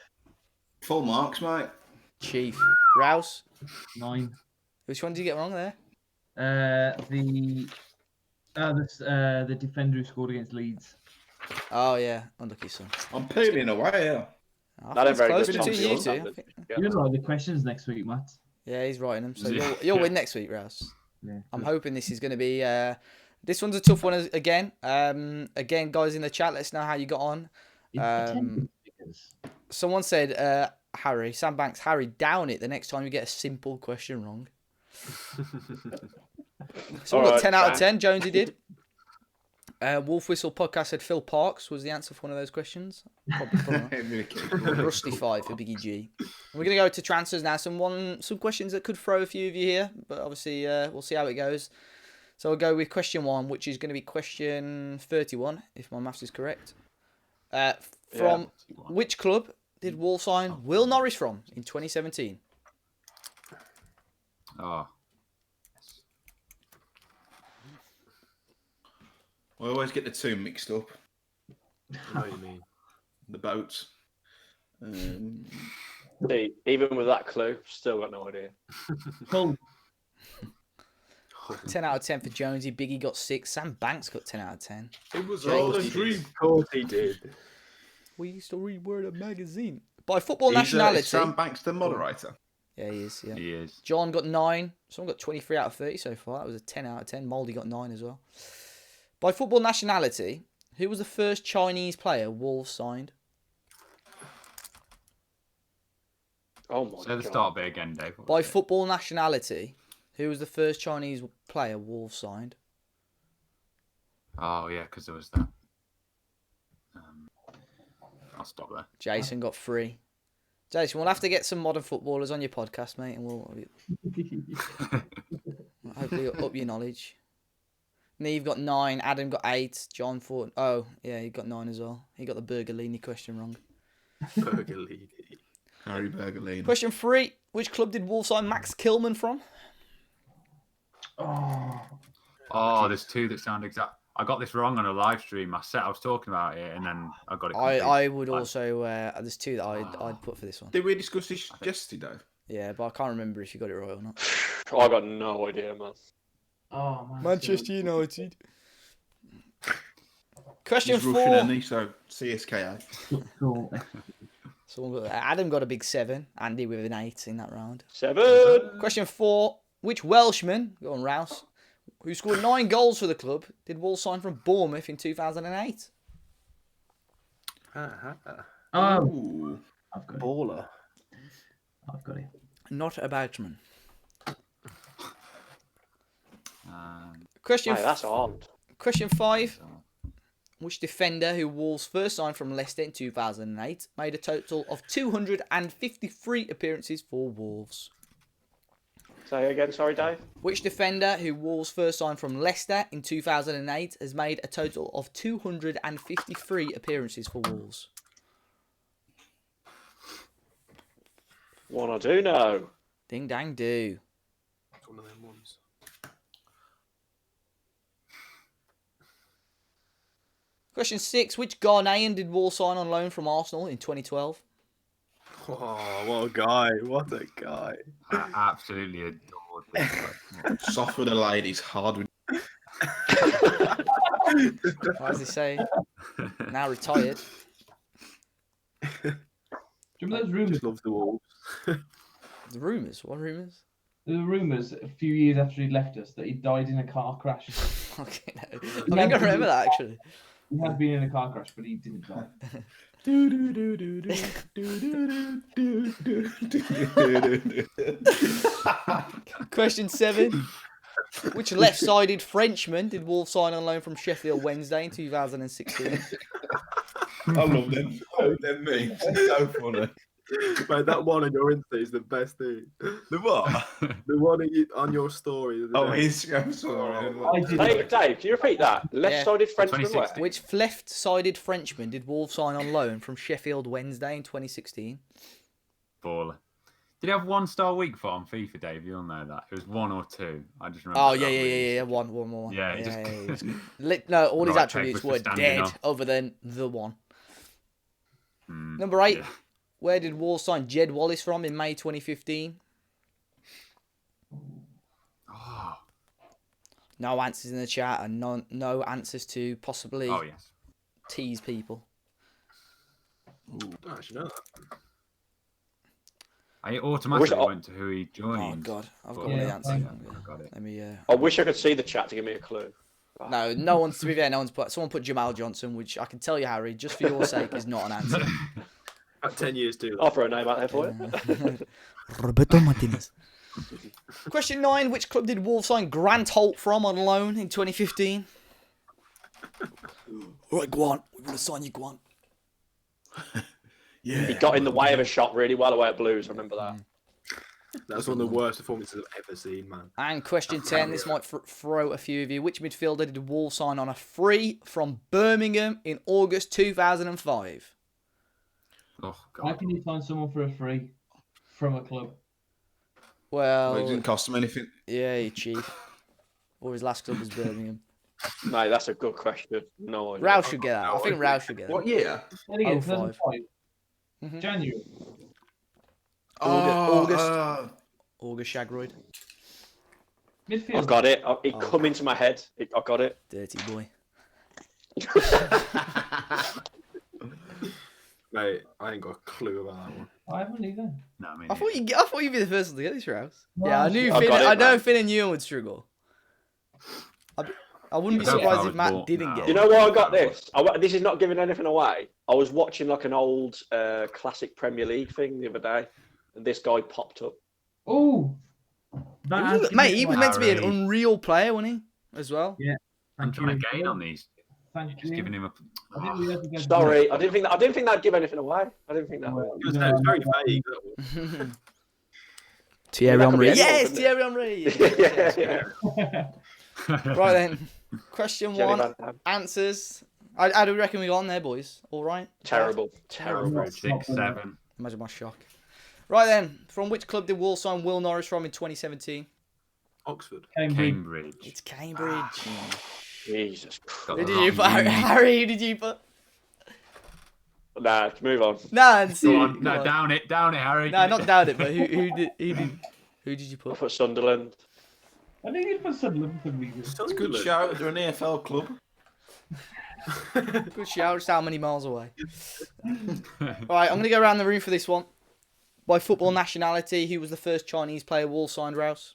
Full marks, mate. Chief. Rouse? 9. Which one did you get wrong there? The defender who scored against Leeds. Oh, yeah. Unlucky, son. I'm peeling away here. I That think ain't it's very close good. between Tom you Field, two. I that think- Yeah. You know the questions next week, Matt. Yeah, he's writing them. So Yeah. you'll win next week, Rouse. Yeah. I'm hoping this is going to be. This one's a tough one again. Again, guys in the chat, let us know how you got on. Attendance figures. Someone said, Harry, Sam Banks, Harry, down it the next time you get a simple question wrong. Someone got Alright, 10 out of Sam. 10. Jonesy did. Wolf Whistle Podcast said Phil Parks was the answer for one of those questions. Probably not. Rusty 5 for Biggie G. And we're going to go to transfers now. Some questions that could throw a few of you here, but obviously we'll see how it goes. So we'll go with question 1, which is going to be question 31, if my maths is correct. From which club did Wolves sign Will Norris from in 2017? Oh, I always get the 2 mixed up. I know what you mean. The boats. See, even with that clue, still got no idea. Hull. 10 out of 10 for Jonesy. Biggie got 6. Sam Banks got 10 out of 10. It was Jake, all a what did dream. Of course he did. We used to read Word of Magazine. By football Is nationality. Sam Banks the moderator? Yeah, he is. Yeah. he is. John got 9. Someone got 23 out of 30 so far. That was a 10 out of 10. Moldy got 9 as well. By football nationality, who was the first Chinese player Wolves signed? Oh my Say god. the start bit again, Dave. What By was it? football nationality, who was the first Chinese player Wolves signed? Oh yeah, because there was that. I'll stop there. Jason got 3. Jason, we'll have to get some modern footballers on your podcast, mate, and we'll hopefully up your knowledge. Neve got 9. Adam got 8. John 4. Oh, yeah, he got 9 as well. He got the Bergolini question wrong. Bergolini. Harry Bergolini. Question 3. Which club did Wolves sign Max Kilman from? Oh, there's 2 that sound exact. I got this wrong on a live stream. I was talking about it, and then I got it. I would also. There's 2 that I'd put for this one. Did we discuss this yesterday, Dave? Yeah, but I can't remember if you got it right or not. I got no idea, man. Oh, man. Manchester United. Question He's Russian, 4. isn't he? So CSKA. Cool. Someone got, Adam got a big 7. Andy with an 8 in that round. 7. Question 4. Which Welshman, go on Rouse, who scored 9 goals for the club, did Wolves sign from Bournemouth in 2008? Oh, Ooh. I've got it. Baller. I've got it. Not a batsman. Um, Question Mate, that's hard. Question 5. Which defender who Wolves first signed from Leicester in 2008 made a total of 253 appearances for Wolves? Say again, sorry, Dave. Which defender who Wolves first signed from Leicester in 2008 has made a total of 253 appearances for Wolves? One I do know. Ding dang do. It's one of them ones. Question 6. Which Ghanaian did Wolves sign on loan from Arsenal in 2012? Oh, what a guy! What a guy! I absolutely adored this question. Soft with the ladies, hard with. What does he say? Now retired. Do you remember those rumours? Just loves the Wolves. The rumours? What rumours? There were rumours a few years after he left us that he died in a car crash. Okay, no. I think I remember that actually. He had been in a car crash, but he didn't die. Question 7. Which left-sided Frenchman did Wolves sign on loan from Sheffield Wednesday in 2016? I love them. Them memes. So funny. Mate, that one on your Insta is the best thing. The what? The one on your story. Oh, Instagram story. I did. Dave, can you repeat that? Left-sided Frenchman. Where? 2016. Which left-sided Frenchman did Wolves sign on loan from Sheffield Wednesday in 2016? Baller. Did he have 1-star week for on FIFA, Dave? You'll know that. It was 1 or 2. I just remember. Oh, that yeah. really. One more. Yeah, he just- No, all his Right, attributes Peg were was for standing dead, up. other than the one. Hmm, Number 8. yeah. Where did Wolves sign Jed Wallace from in May 2015? Oh, No answers in the chat, and no answers to possibly oh, yes. tease people. I don't actually know that. I automatically I- went to who he joined. Oh God, I've got but- all the Yeah, answers. Yeah, I got it. Let me. I wish I could see the chat to give me a clue. No one's, to be fair, no one's put. Someone put Jamal Johnson, which I can tell you, Harry, just for your sake, is not an answer. About 10 years too. I'll throw a name out there for you. Roberto Martinez. Question 9. Which club did Wolves sign Grant Holt from on loan in 2015? All right, go on. We're going to sign you, go on. Yeah. He got in the way of a shot really well away at Blues. I remember that. That's one of the worst performances I've ever seen, man. And question 10. This might throw a few of you. Which midfielder did Wolves sign on a free from Birmingham in August 2005? Oh, How God. can you sign someone for a free from a club? Well, it Well, didn't cost him anything. yeah, you cheap. Or his last club was Birmingham. Mate, that's a good question. No idea. Rouse should get that. I think Rouse should get that. What year? Then again, 05. 2005. Mhm. January. August. August Shagroyd. Midfield. I've got it. It come into my head. I got it. Dirty boy. Mate, I ain't got a clue about that one. I haven't either. No, I mean, I thought you'd be the first one to get this, Rouse. Yeah, I knew I Finn. got it, I know man. Finn and Ewan would struggle. I wouldn't be That's surprised how if it's Matt bought didn't now. get You it. know why I got this? This is not giving anything away. I was watching like an old classic Premier League thing the other day, and this guy popped up. Oh, Mate, he was meant to be an Harry. unreal player, wasn't he? As well. I'm trying to gain on these. Just giving him a. I didn't realise you guys Sorry, I didn't think that'd give anything away. I didn't think that. Well, It was, no, it was very vague. That one. Thierry That could be Henry. anyone, Yes, couldn't it? Thierry Henry. yeah. Right then. Question Jenny 1. Van Damme. Answers. How do we reckon we got on there, boys? All right. Terrible. Terrible. Not 6, 7. Imagine my shock. Right then. From which club did Wolves sign Will Norris from in 2017? Oxford. Cambridge. Cambridge. It's Cambridge. Jesus Got Who the did you put? wrong uni. Harry, who did you put? Nah, move on. Nah, Go see. on. No, down it, Harry. No, not doubt it, but who did you I put? put Sunderland. I think you'd put Sunderland for some reason. It's a good shout. They're an AFL club. Good shout. Just how many miles away? Right, I'm gonna go around the room for this one. By football nationality, who was the first Chinese player Wolves signed, Rouse?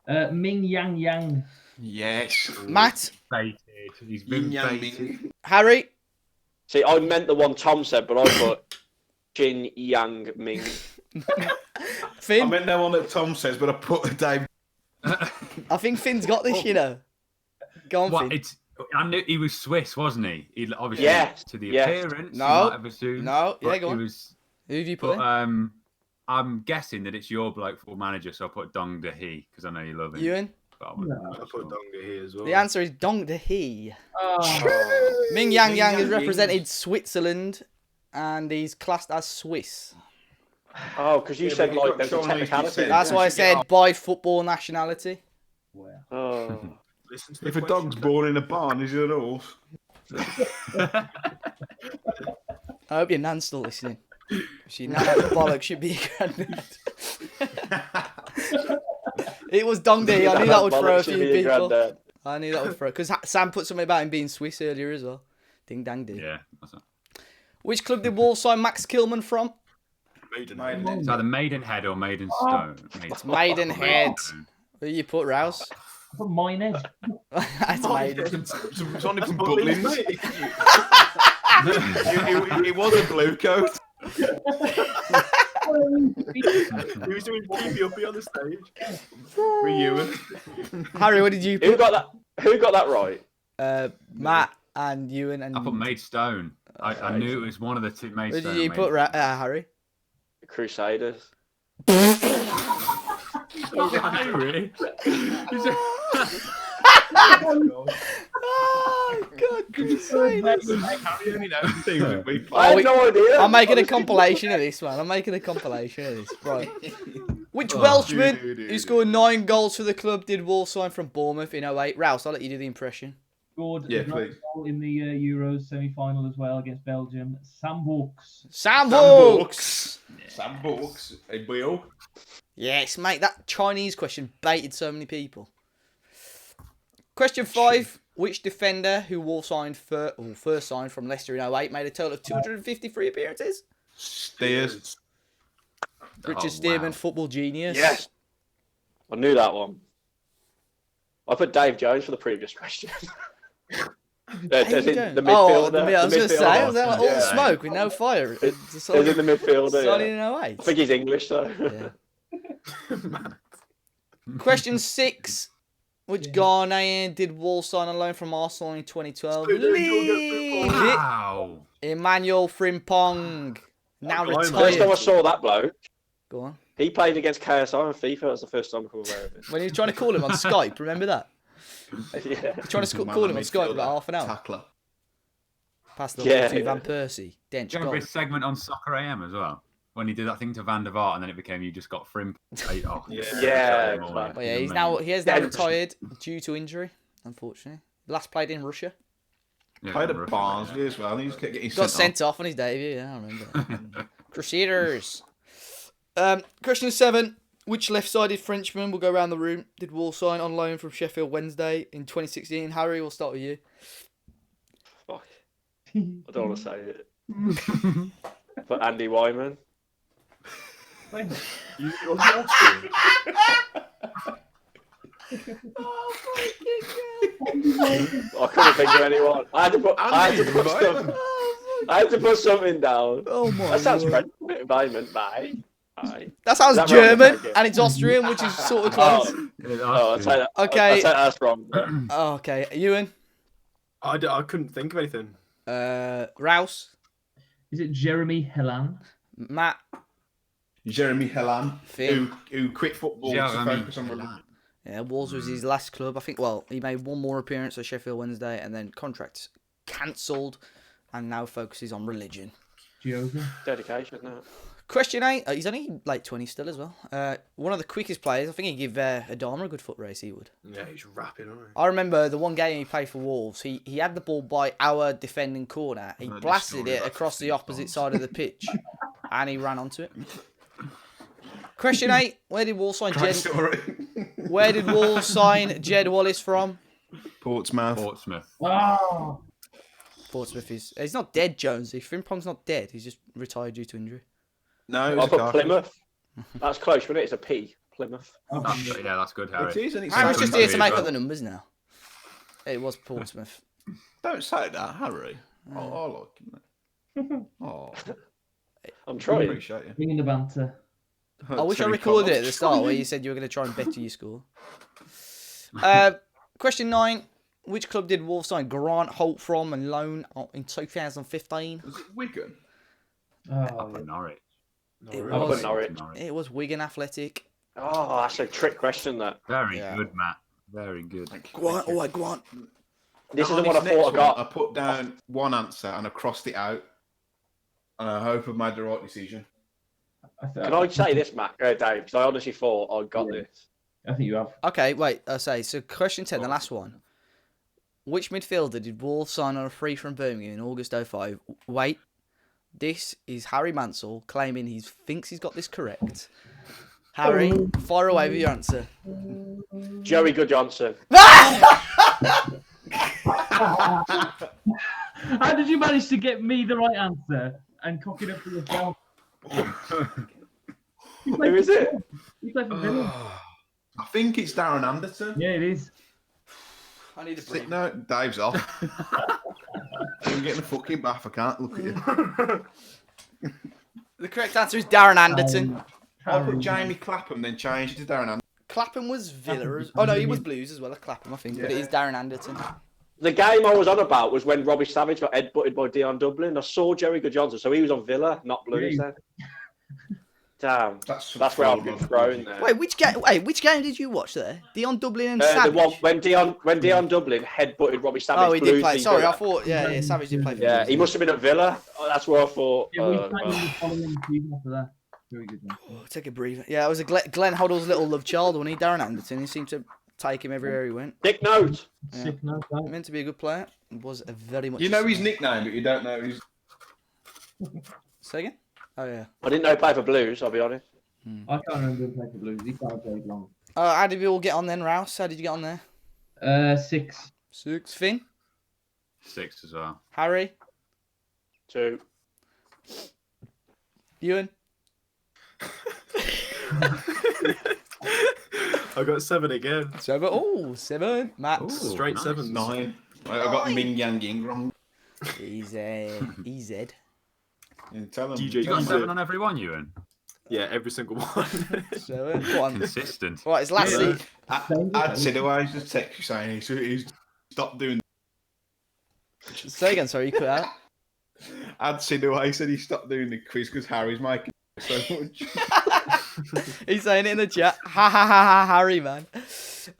Ming Yang Yang. Yes. Matt, Baited. He's been Yin Yang baited. Ming. Harry, See, I meant the one Tom said, but I put Jin Yang Ming. I Finn, meant no one that Tom says, but I put Dave. I think Finn's got this, you know. Go on, What? Finn. I knew he was Swiss, wasn't he? He obviously Yes, to the yes. appearance. No, you might have assumed, no, yeah, but go he on. was. Who have you put But in? I'm guessing that it's your bloke for manager, so I put Dong De Hee because I know you love him. Ewan? But I wasn't I sure. put Donga here as well. The answer is Dong De Hee. Oh, Ming Yang Ming Yang has Yang represented Switzerland and he's classed as Swiss. Oh, because you Yeah, said but like you've there's a got Sean Leach, you technicality. said. That's why I Yeah. said by football nationality. well. Oh. Listen to the If a question. dog's born in a barn, is it a horse? I hope your nan's still listening. She nan had the bollocks should be a granddad. It was Dong De. I knew that would throw a few people. I knew that would throw because Sam put something about him being Swiss earlier as well. Ding dang ding. Yeah. That's it. Which club did Wolves sign Max Kilman from? Maidenhead. It's either Maidenhead or Maidenstone. It's Maidenhead. Who you put, Rouse? I put Minehead. That's Maiden. It's only from Butlins. It was a blue coat. He was doing keepy uppy on the stage. For you. Harry, what did you Who put? got that? Who got that right? Matt and Ewan and. I put Maidstone. I knew it was one of the two What Maidstone. did you put, Harry? Crusaders. Harry? Oh God, Crusaders! Harry only knows things that we I play. had no idea. I'm making a Honestly. compilation of this, man. I'm making a compilation of this. Right. Which Welshman who scored 9 goals for the club did Wolves sign from Bournemouth in 08? Rouse, I'll let you do the impression. Scored Yeah, a great please. goal in the Euros semi-final as well against Belgium. Sam Hawks. Sam Sam Hawks! Sam Books. A wheel. Yes, mate, that Chinese question baited so many people. Question 5. Which defender who Wolves signed first signed from Leicester in 08 made a total of 253 appearances? Steers. Richard Oh, Stearman, wow. football genius. Yes. I knew that one. I put Dave Jones for the previous question. Dave Jones. The Oh, midfielder. I was going to say, I midfielder. was there like all Yeah. smoke with no fire. It's He's in the midfielder. Signing Yeah. in I 08. think he's English though. Yeah. Question 6. Which Ghanaian did Wolves sign on loan from Arsenal in 2012? Leave it. Wow. Emmanuel Frimpong. Now Oh, First time I retired. saw that bloke, Go on. he played against KSI on FIFA. That was the first time I became aware of it. When he was trying to call him on Skype, remember that? Yeah. He was trying to call him on Skype for about half an hour. Tackler. Pass the Yeah, ball to yeah. Van Persie. Dench Do you goal. remember his segment on Soccer AM as well? When he did that thing to Van der Vaart and then it became you just got Frim. Oh, Yeah. Yeah, But yeah, he has now retired due to injury, unfortunately. Last played in Russia. Played at Barnsley as well. He just kept getting Got sent sent off on his debut, yeah, I remember. Crusaders. Question 7. Which left-sided Frenchman will go around the room? Did Wolves sign on loan from Sheffield Wednesday in 2016? Harry, we'll start with you. Fuck. I don't want to say it. But Andy Wyman. You got Austrian. I couldn't think of anyone. I had to put something down. Oh my That sounds Lord. French. Wyman, bye. Bye. That sounds Is that right? German, Okay. and it's Austrian, which is sort of close. Oh, I'll say that. Okay. I'll say that's wrong. Oh, okay, Ewan. I couldn't think of anything. Rouse. Is it Jeremy Hellan? Matt. Jeremy Hellan, Finn. who quit football to Jeremy focus on religion. Yeah, Wolves was his last club. I think, well, he made one more appearance at Sheffield Wednesday and then contracts cancelled and now focuses on religion. Diogo. Dedication, no. Question 8. He's only late 20s still as well. One of the quickest players. I think he'd give Adama a good foot race, he would. Yeah, he's rapping, aren't I remember the one game he played for Wolves. He had the ball by our defending corner. He Heard this blasted story it about across the 15 opposite times. side of the pitch and he ran onto it. Question 8. Where did Wolves sign Great Jed? story. Where did Wolves sign Jed Wallace from? Portsmouth. Portsmouth. Oh, Portsmouth is. He's not dead, Jonesy. Frimpong's not dead. He's just retired due to injury. No, it I was put a Plymouth. That's close, wasn't it? It's a P. Plymouth. That's good, Harry. It is, and it's Harry's just here to make Well. up the numbers now. It was Portsmouth. Don't say that, Harry. I like it. Oh, I'm I trying. appreciate you. bringing the banter. I wish I Terry recorded it at Collins. the start where you said you were going to try and better your score. Question 9. Which club did Wolves sign Grant Holt from and loan in 2015? Was it Wigan? Up Oh, at Norwich. It Up was, at Norwich. it was Wigan Athletic. Oh, that's a trick question. That Very Yeah. good, Matt. Very good. Grant, all right, Grant. this is On the one I this thought I next got. one, I put down one answer and I crossed it out. And I hope I've made the right decision. Can I say this, Matt? Dave, because I honestly thought I got Yeah. this. I think you have. Okay, wait, I say, so question 10, the last one. Which midfielder did Wolves sign on a free from Birmingham in August 05? Wait, this is Harry Mansell claiming he thinks he's got this correct. Harry, fire away with your answer. Joey Good Johnson. How did you manage to get me the right answer and cock it up for yourself? Who is it? You played for Villa. I think it's Darren Anderson. Yeah, it is. I need a Sit now, Dave's off. I'm getting a fucking bath. I can't look at you. The correct answer is Darren Anderson. I put Jamie Clapham, then changed it to Darren Anderson. Clapham was Villa. Oh no, he was Blues as well as Clapham, I think. But it is Darren Anderson. The game I was on about was when Robbie Savage got headbutted by Dion Dublin. I saw Joey Good Johnson, so he was on Villa, not Blues then. Damn, That's where I've been thrown there. Wait, which game did you watch there? Dion Dublin and The Savage. one when Dion Dublin headbutted Robbie Savage. Oh, he did Blues play. v Sorry, Villa. I thought. Yeah, Savage did play for Yeah, Blues. he must have been at Villa. Oh, that's where I thought. Yeah, we signed him the following season after that. Very good one. Oh, take a breather. Yeah, it was a Glenn Hoddle's little love child, wasn't he? Darren Anderson. He seemed to take him everywhere he went. Dick Note. Yeah. Sick note, that. Meant to be a good player. Was a very much. You know his nickname, but you don't know his. Say again? Oh yeah. I didn't know he played for Blues. I'll be honest. I can't remember him playing for Blues. He can't play long. How did we all get on then, Rouse? How did you get on there? 6. 6. Finn, 6 as well. Harry, 2. Ewan. I got 7 again. 7. Oh, 7. Matt. Ooh. Straight nice. 7. 9. I got Ming Yang Ying wrong. Easy. Yeah, tell him. DJ, You got Easy. 7 on every one, Ewan. Yeah, every single one. 7. Go on. Consistent. Right, it's Lassie. I'd Sidaway just text you saying he's stopped doing. Say again, sorry, you cut out. I'd Sidaway said he stopped doing the quiz because Harry's making so much. He's saying it in the chat. Ha ha ha ha, Harry, man.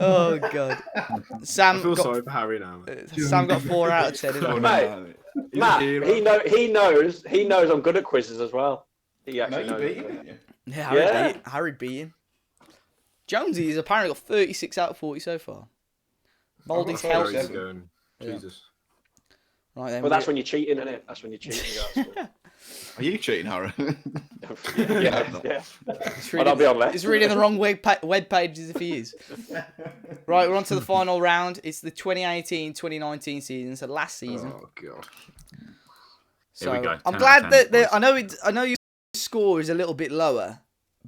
Oh, God. I Sam feel got, sorry for Harry now. Man. Sam got 4 out of 10. Didn't he? Mate, Matt, he knows I'm good at quizzes as well. He No, actually you knows. beat him, didn't you? Yeah, Harry beat him. Jonesy has apparently got 36 out of 40 so far. Baldy's I've got health. 47. Going. Yeah. Jesus. Right then. Well, that's when you're cheating, isn't it? That's when you're cheating. Are you cheating, Harry? yeah. it's But I'll be honest. It's reading the wrong web pages if he is. Right, we're on to the final round. It's the 2018-2019 season, so last season. Oh god. So Here we go, I'm 10 out glad of 10 that points. I know your score is a little bit lower,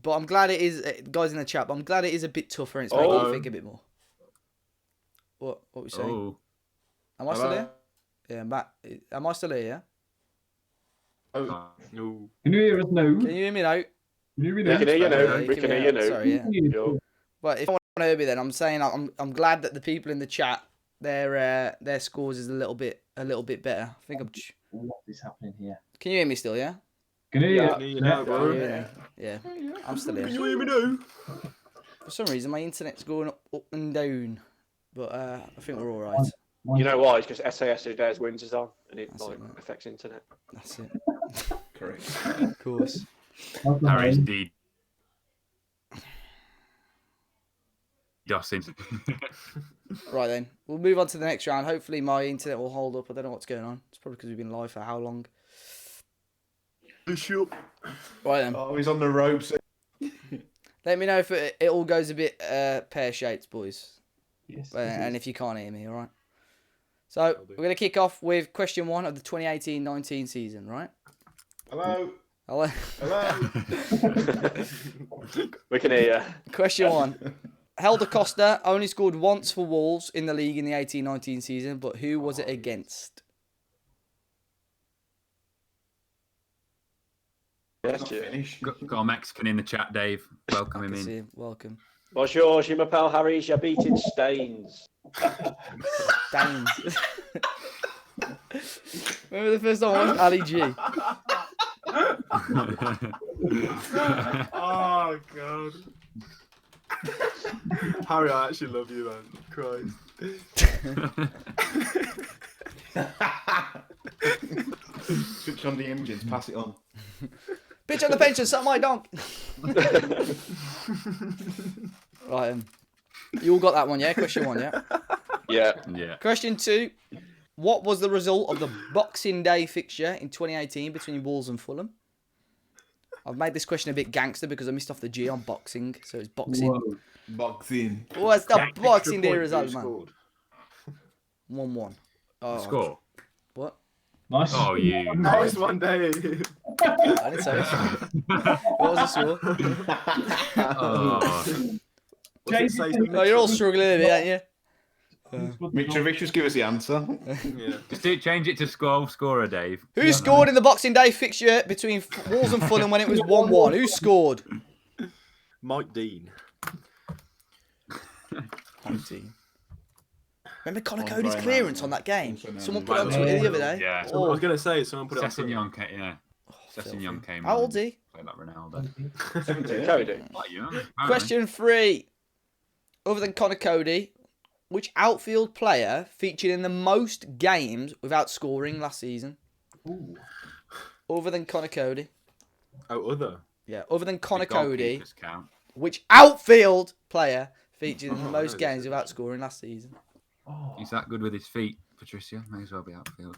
but I'm glad it is, guys in the chat. But I'm glad it is a bit tougher and it's making you think a bit more. What we saying? Oh, Am I still Hello? here? Yeah, Matt. Am I still here? Yeah. Oh, No. Can you hear us now? Can you hear me now? Can you hear me We now? can hear you Yeah, now. you We can can hear hear you me. now. Sorry, yeah. Yo. But if I want to hear me, then I'm saying I'm glad that the people in the chat their scores is a little bit better. I think I'm. What is happening here? Can you hear me still? Yeah. Can you hear Yeah. us? Can you hear you now, bro? Yeah. I'm still Can here. you hear me now? For some reason, my internet's going up and down, but I think we're all right. You know why? It's because SAS Dares wins is on, and it That's like it, mate. affects internet. That's it. correct. Of course. Harry's D. Dustin. Right then, we'll move on to the next round. Hopefully, my internet will hold up. I don't know what's going on. It's probably because we've been live for how long? Bishop. Right then. Oh, he's on the ropes. Let me know if it all goes a bit pear-shaped, boys. Yes. And if you can't hear me, all right? So, we're going to kick off with question 1 of the 2018-19 season, right? Hello. Hello. Hello. We can hear you. Question 1. Helder Costa only scored once for Wolves in the league in the 18-19 season, but who was it against? Yes, Not yeah. finished. Got a Mexican in the chat, Dave. Welcome him Good to see in. you. Welcome. What's yours, your pal Harry? You're beating Stains. Danes. Remember the first time I watched Ali G? Oh god. Harry, I actually love you, man. Christ. Switch on the engines, pass it on. Bitch on the pension, suck my donk. Right, you all got that one, yeah? Question 1, yeah? Yeah. Yeah. Question 2. What was the result of the Boxing Day fixture in 2018 between Wolves and Fulham? I've made this question a bit gangster because I missed off the G on boxing, so it's boxing. Whoa. Boxing. What's the Extra Boxing Day point, result, who man? scored? 1-1. Oh, Score. What? Nice. Oh, you. Nice one, Dave. I didn't say it. What was the score? Oh. What's it say? Oh, you're all struggling a bit, aren't you? Mitrovic, just give us the answer. Yeah. Just change it to scorer, Dave. Who scored in the Boxing Day fixture between Wolves and Fulham when it was 1-1? Who scored? Mike Dean. Remember Conor Oh, Cody's very clearance nice. on that game? Also known Someone as- put it on Twitter the other day. Yeah. I Oh, was going to say, someone put it on Twitter. Sessignon came, yeah. Sessignon came How on old's he? and Played like Ronaldo. 17. Cody. Quite young. apparently. Question 3. Other than Conor Cody, which outfield player featured in the most games without scoring last season? Ooh. Other than Conor Cody. Oh, other. Yeah, other than Conor The Cody, goalkeepers count. which outfield player featured in the Oh, most no, games this is- without scoring last season? Oh. He's that good with his feet, Patricia. May as well be outfield.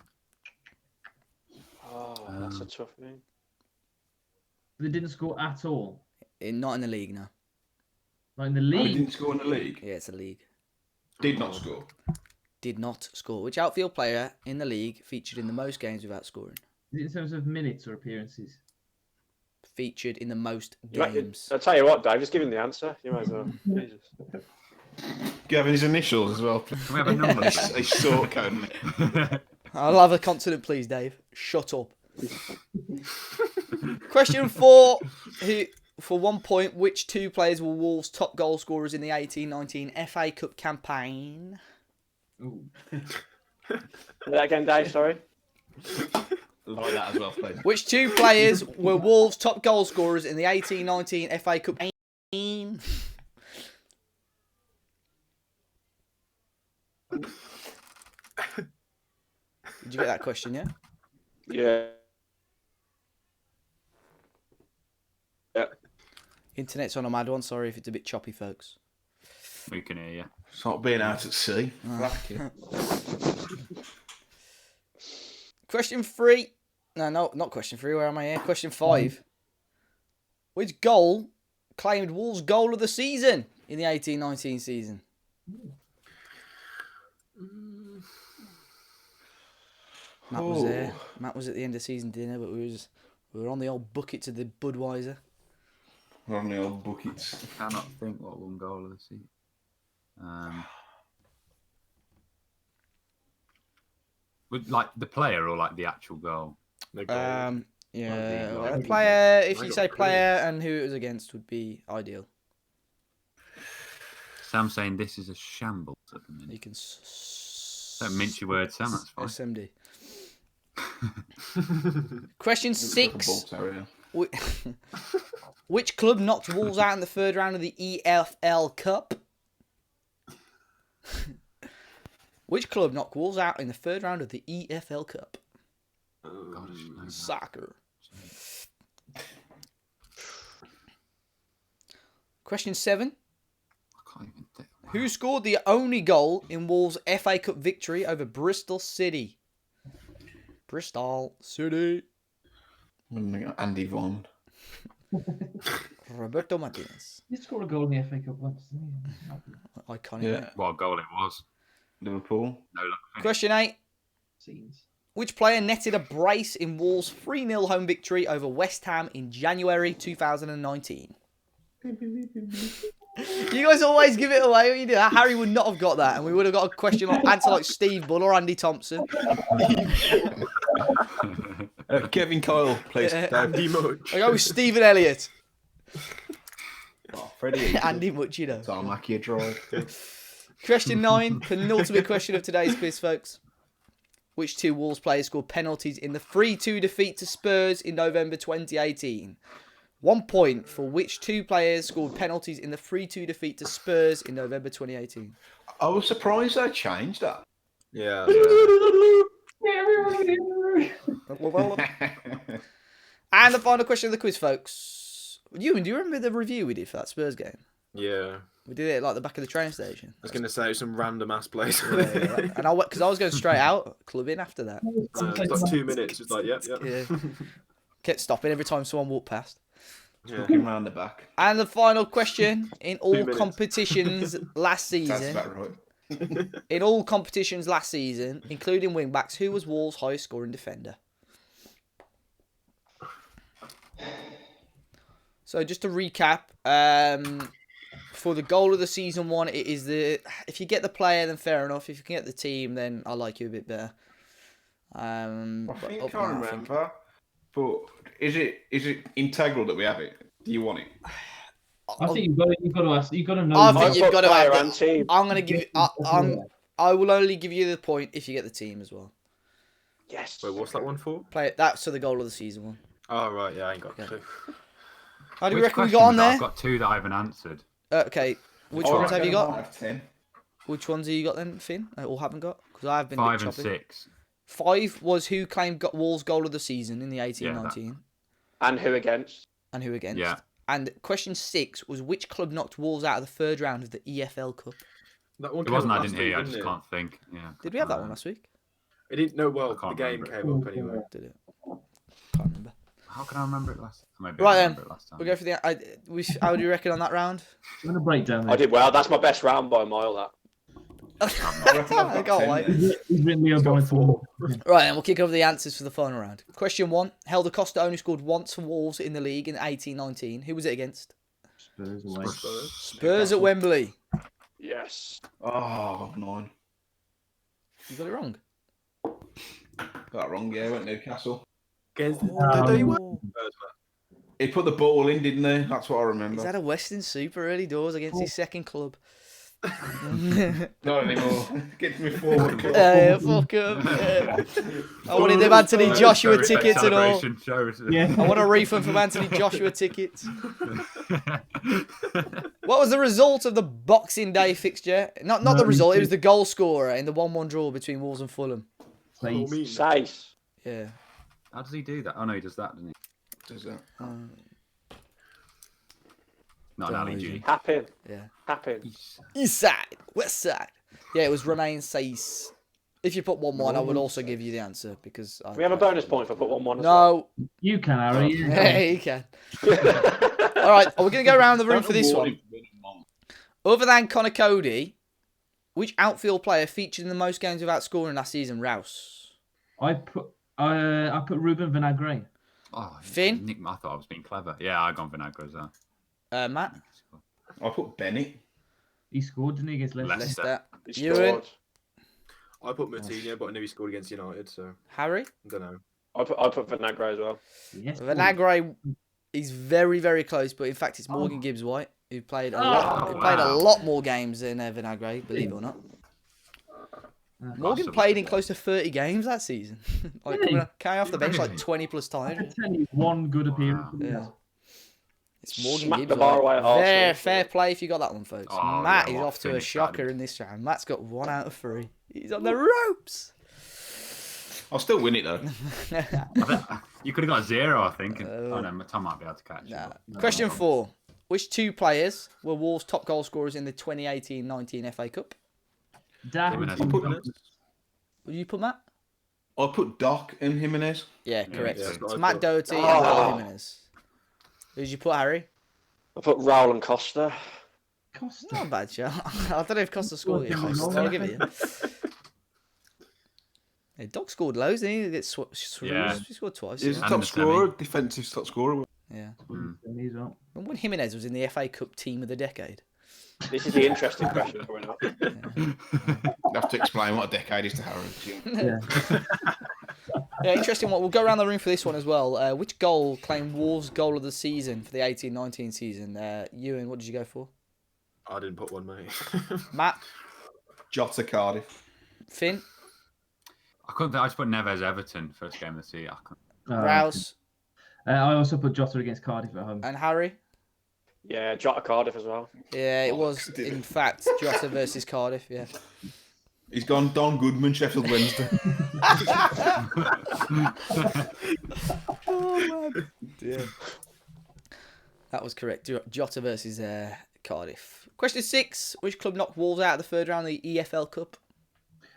Oh, that's a tough name. They didn't score at all. Not in the league, no. Like in the Oh, he league. didn't score in the league. Yeah, it's a league. Did not score. Did not score. Which outfield player in the league featured in the most games without scoring? Is it in terms of minutes or appearances? Featured in the most Right, games. I'll tell you what, Dave, just give him the answer. You might as well. Jesus. Do you have his initials as well? Can we have a number? A short code. I'll have a consonant, please, Dave. Shut up. Question 4. Who, for 1 point, which 2 players were Wolves' top goal scorers in the 18-19 FA Cup campaign? Ooh. Say that again, Dave, sorry. Like that as well, please. Which 2 players were Wolves' top goal scorers in the 18-19 FA Cup campaign? Did you get that question, yeah? Yeah. Internet's on a mad one. Sorry if it's a bit choppy, folks. We can hear you. It's not being out at sea. Question 3. No, not question 3. Where am I here? Question 5. Which goal claimed Wolves' goal of the season in the 18-19 season? Matt was there. Matt was at the end of season dinner, but we were on the old bucket to the Budweiser. We're on the old buckets. I cannot think what one goal of the season. With like the player or like the actual goal? The goal. Yeah, Like well, the- player. If I you got say crazy. player and who it was against would be ideal. Sam's saying this is a shambles at the You minute. can. Don't mince your words, Sam. That's fine. SMD. Question Looks like a bull 6. terrier. Which club knocked Wolves out in the third round of the EFL Cup? Which club knocked Wolves out in the third round of the EFL Cup? God, I should know that. Soccer. Question 7. I can't even think. Who scored the only goal in Wolves' FA Cup victory over Bristol City? Bristol City. Andy Vaughan. Roberto Martinez. He scored a goal in the FA Cup once, didn't he? Iconic. Yeah. What goal it was? Liverpool. No luck. Question 8. Scenes. Which player netted a brace in Wolves' 3-0 home victory over West Ham in January 2019? You guys always give it away when you do that. Harry would not have got that, and we would have got a question answer like Steve Bull or Andy Thompson. Kevin Kyle, please. Dave. Andy Much. I go with Stephen Elliott. Oh, Freddie. Andy Much, you know. Tarmac drive. Question 9, penultimate question of today's quiz, folks. Which two Wolves players scored penalties in the 3-2 defeat to Spurs in November 2018? 1 point for which two players scored penalties in the 3-2 defeat to Spurs in November 2018? I was surprised they changed that. Yeah. And the final question of the quiz, folks. Ewan, do you remember the review we did for that Spurs game? Yeah. We did it at like the back of the train station. I was going to say some random ass place. Yeah. And because I was going straight out clubbing after that. It's like 2 minutes. It's like, yep. Yeah. Kept stopping every time someone walked past. Yeah. Looking round the back. And the final question in all minutes. competitions last That's season. about right. In all competitions last season, including wingbacks, who was Wolves' highest scoring defender? So just to recap, for the goal of the season one, it is if you get the player, then fair enough. If you can get the team, then I like you a bit better. I But think up I now, remember. But is it integral that we have it? Do you want it? I think you've got to ask. You've got to know. I the think name. you've got to player have and team. I'm gonna give you. I will only give you the point if you get the team as well. Yes. Wait, what's that one for? Play it. That's to the goal of the season one. Oh, right. Yeah, I ain't got Okay. two. How do you Which reckon we questions got on have I there? got 2 that I haven't answered. Okay. Which I ones have reckon you I might got? have 10. Which ones have you got then, Finn? Or haven't got? Because I've been 5 and chopping. 6. 5 was who claimed Wolves' goal of the season in the 18-19, And who against? and who against. Yeah. And question 6 was which club knocked Wolves out of the third round of the EFL Cup. That one It wasn't I came up didn't last hear, I week, just didn't it? can't think. Yeah. Did we have that one last week? It didn't. No, well, I can't the game remember it. came up anyway. Did it? Can't remember. How can I remember it last? Maybe Right I then, remember it last time. we'll go for the. How do you reckon on that round? I'm going to break down I there. did well. That's my best round by a mile. That. I reckon I've I got can't 10 wait. then. He's written Leo Boyne. Right, and we'll kick over the answers for the final round. Question 1. Helder Costa only scored once for Wolves in the league in 18-19. Who was it against? Spurs away. Spurs at Wembley. Yes. Oh, 9. You got it wrong. Got that wrong, yeah. Went Newcastle. Against Oh. He put the ball in, didn't he? That's what I remember. He's had a Western super early doors against his second club. Not anymore. Get me forward. Yeah, fuck him. Yeah. I wanted them Anthony Joshua tickets and all. Celebration shows. Yeah. I want a refund from Anthony Joshua tickets. What was the result of the Boxing Day fixture? Not the result, it was the goal scorer in the 1-1 draw between Wolves and Fulham. Please. Size. Yeah. How does he do that? Oh no, he does that, doesn't he? Does that? Not an Don't Ali know, G. Happen. Yeah. Happen. East side, west side. Yeah, it was Romain Saiss. If you put 1-1, I would also give you the answer because We have a bonus point for put 1-1 as No, You can, Harry. You yeah, can. you can. All right, we're going to go around the room for this one. Other than Connor Cody, which outfield player featured in the most games without scoring last season? Rouse. I put Ruben Vinagre. Oh, Finn? Nick, I thought I was being clever. Yeah, I gone Vinagre as well. Matt. I put Bennett. He scored, didn't he, against Leicester? Leicester. Leicester. He Ewan. scored. I put Martinez, but I knew he scored against United, so Harry. I don't know. I put Vinagre as well. Yes. Vinagre is very, very close, but in fact it's Morgan Gibbs White who played a lot more games than Vinagre, believe it or not. Morgan played in close to 30 games that season. Like Really? coming off the bench like Really? 20 plus I times. can tell you one good appearance. Yeah. It's Morgan Smack Gibbs the bar White. away at Fair Arsenal. play if you got that one, folks. Oh, Matt yeah, is what off to a finish shocker that in this round. Matt's got 1 out of 3. He's on the ropes. I'll still win it though. You could have got 0, I think. Oh no, Tom might be able to catch it. Nah. but- Question 4. Which 2 players were Wolves' top goal scorers in the 2018-19 FA Cup? Jimenez. Would you put Matt? I put Doc and Jimenez. Yeah, correct. yeah, It's I Matt thought- Doherty and Oh. Raul Jimenez. Who did you put, Harry? I put Raul and Costa. Costa. Not a bad show. I don't know if Costa scored yet. I'll give it you. Yeah, Doc scored loads, didn't he? He gets Yeah. He scored twice. He's a Yeah. And in top the scorer, defensive top scorer. Yeah. Me as well. And when Jimenez was in the FA Cup team of the decade. This is the interesting question coming up. You have to explain what a decade is to Harry. Yeah. Yeah, interesting one. We'll go around the room for this one as well. Which goal claimed Wolves' goal of the season for the 18-19 season? Ewan, what did you go for? I didn't put one, mate. Matt? Jota Cardiff. Finn? I couldn't. I just put Neves Everton first game of the season. Rouse? I also put Jota against Cardiff at home. And Harry? Yeah, Jota Cardiff as well. Yeah, it was, in fact, Jota versus Cardiff, yeah. He's gone Don Goodman, Sheffield Wednesday. Oh, man. Dear. That was correct. Jota versus Cardiff. Question 6. Which club knocked Wolves out of the third round of the EFL Cup?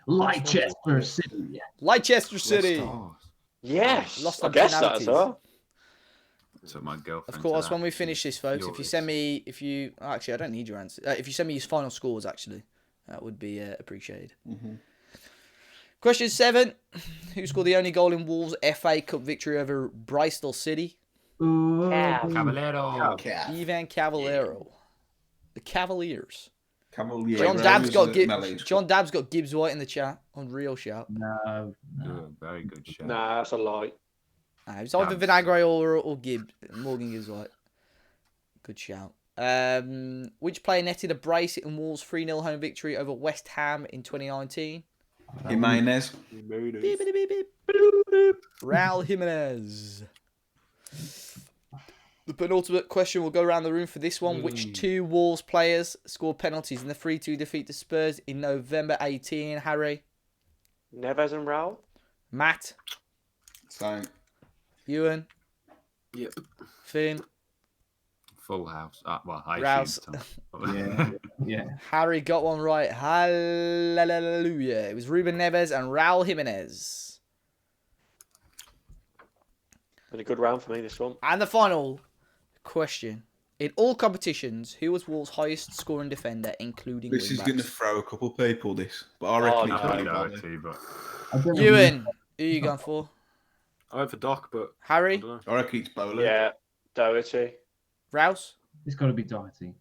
Leicester City. Leicester City. Yes, Lost I on guess that penalties. as well. Took my girlfriend. Of course, to that. when we finish this, folks, if you send me, actually, I don't need your answer. If you send me your final scores, actually, that would be appreciated. Question 7. Who scored the only goal in Wolves' FA Cup victory over Bristol City? Ooh. Caballero. Ivan Cavallero. The Cavaliers. Cavalier. John Dabb's got Mellies. John Dabb's got Gibbs White in the chat on Real Shout. No. Very good show. Nah, that's a lie. It's either Vinagre or Gibbs. Morgan Gibbs White. Good shout. Which player netted a brace in Wolves' 3-0 home victory over West Ham in 2019? Jimenez. Beep, beep, beep, beep. Boop, boop. Raul Jimenez. The penultimate question will go around the room for this one. Which 2 Wolves players scored penalties in the 3-2 defeat to Spurs in November 18? Harry? Neves and Raul. Matt? Same. Ewan? Yep. Finn? Full house. I Rouse. assumed Yeah. Harry got one right. Hallelujah. It was Ruben Neves and Raul Jimenez. Been a good round for me, this one. And the final question. In all competitions, who was Wolves' highest scoring defender, including This is going to wingbacks? throw a couple people, this. But I reckon Oh, it's I going know to it be too, but Ewan, who are you going for? I went for Doc, but I Harry? don't know. I reckon it's Bowler. Yeah, Doherty. Rouse? It's got to be Doherty.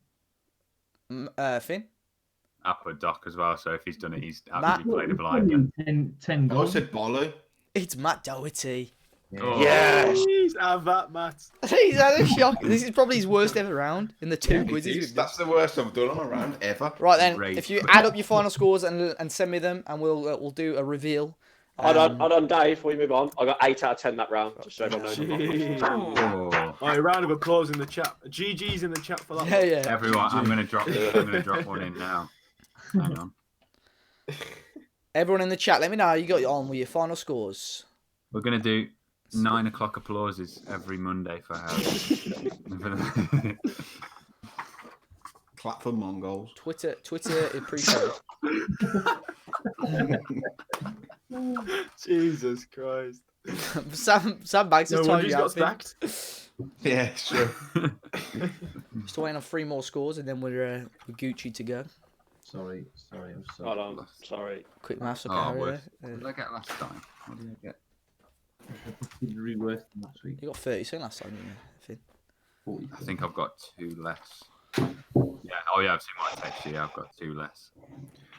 Finn? I put Doc as well. So if he's done it, he's Matt? absolutely played a blind. 10 I goals. said Bolly. It's Matt Doherty. Oh. Yes. Please have that, Matt. He's had a shock. This is probably his worst ever round in the 2 It quizzes. is. we've done. That's the worst I've done on a round ever. Right then, Great. if you add up your final scores and send me them, and we'll do a reveal. Hold on, Dave, before we move on. I got 8 out of 10 that round, just so everyone knows. Jeez. Oh. All right, round of applause in the chat. GG's in the chat for that. Yeah, one. yeah. Everyone, I'm gonna drop one in now. Hang on. Everyone in the chat, let me know how you got on with your final scores. We're gonna do 9 o'clock applauses every Monday for Harry. Clap for Mongols. Twitter appreciate Jesus Christ. it. Sam Banks No has wonder told he's you got outfit. stacked. Yeah, sure. Still waiting on 3 more scores, and then we're Gucci to go. Sorry, I'm sorry. Hold on, sorry. Quick maths, okay, Oh, Harry. worse. there. What did I get last time? What did I get? Really worse than last week. You got 30 last time, didn't you, Finn? 40. I think I've got 2 less. Yeah. Oh yeah, I've seen my text. Yeah, I've got 2 less.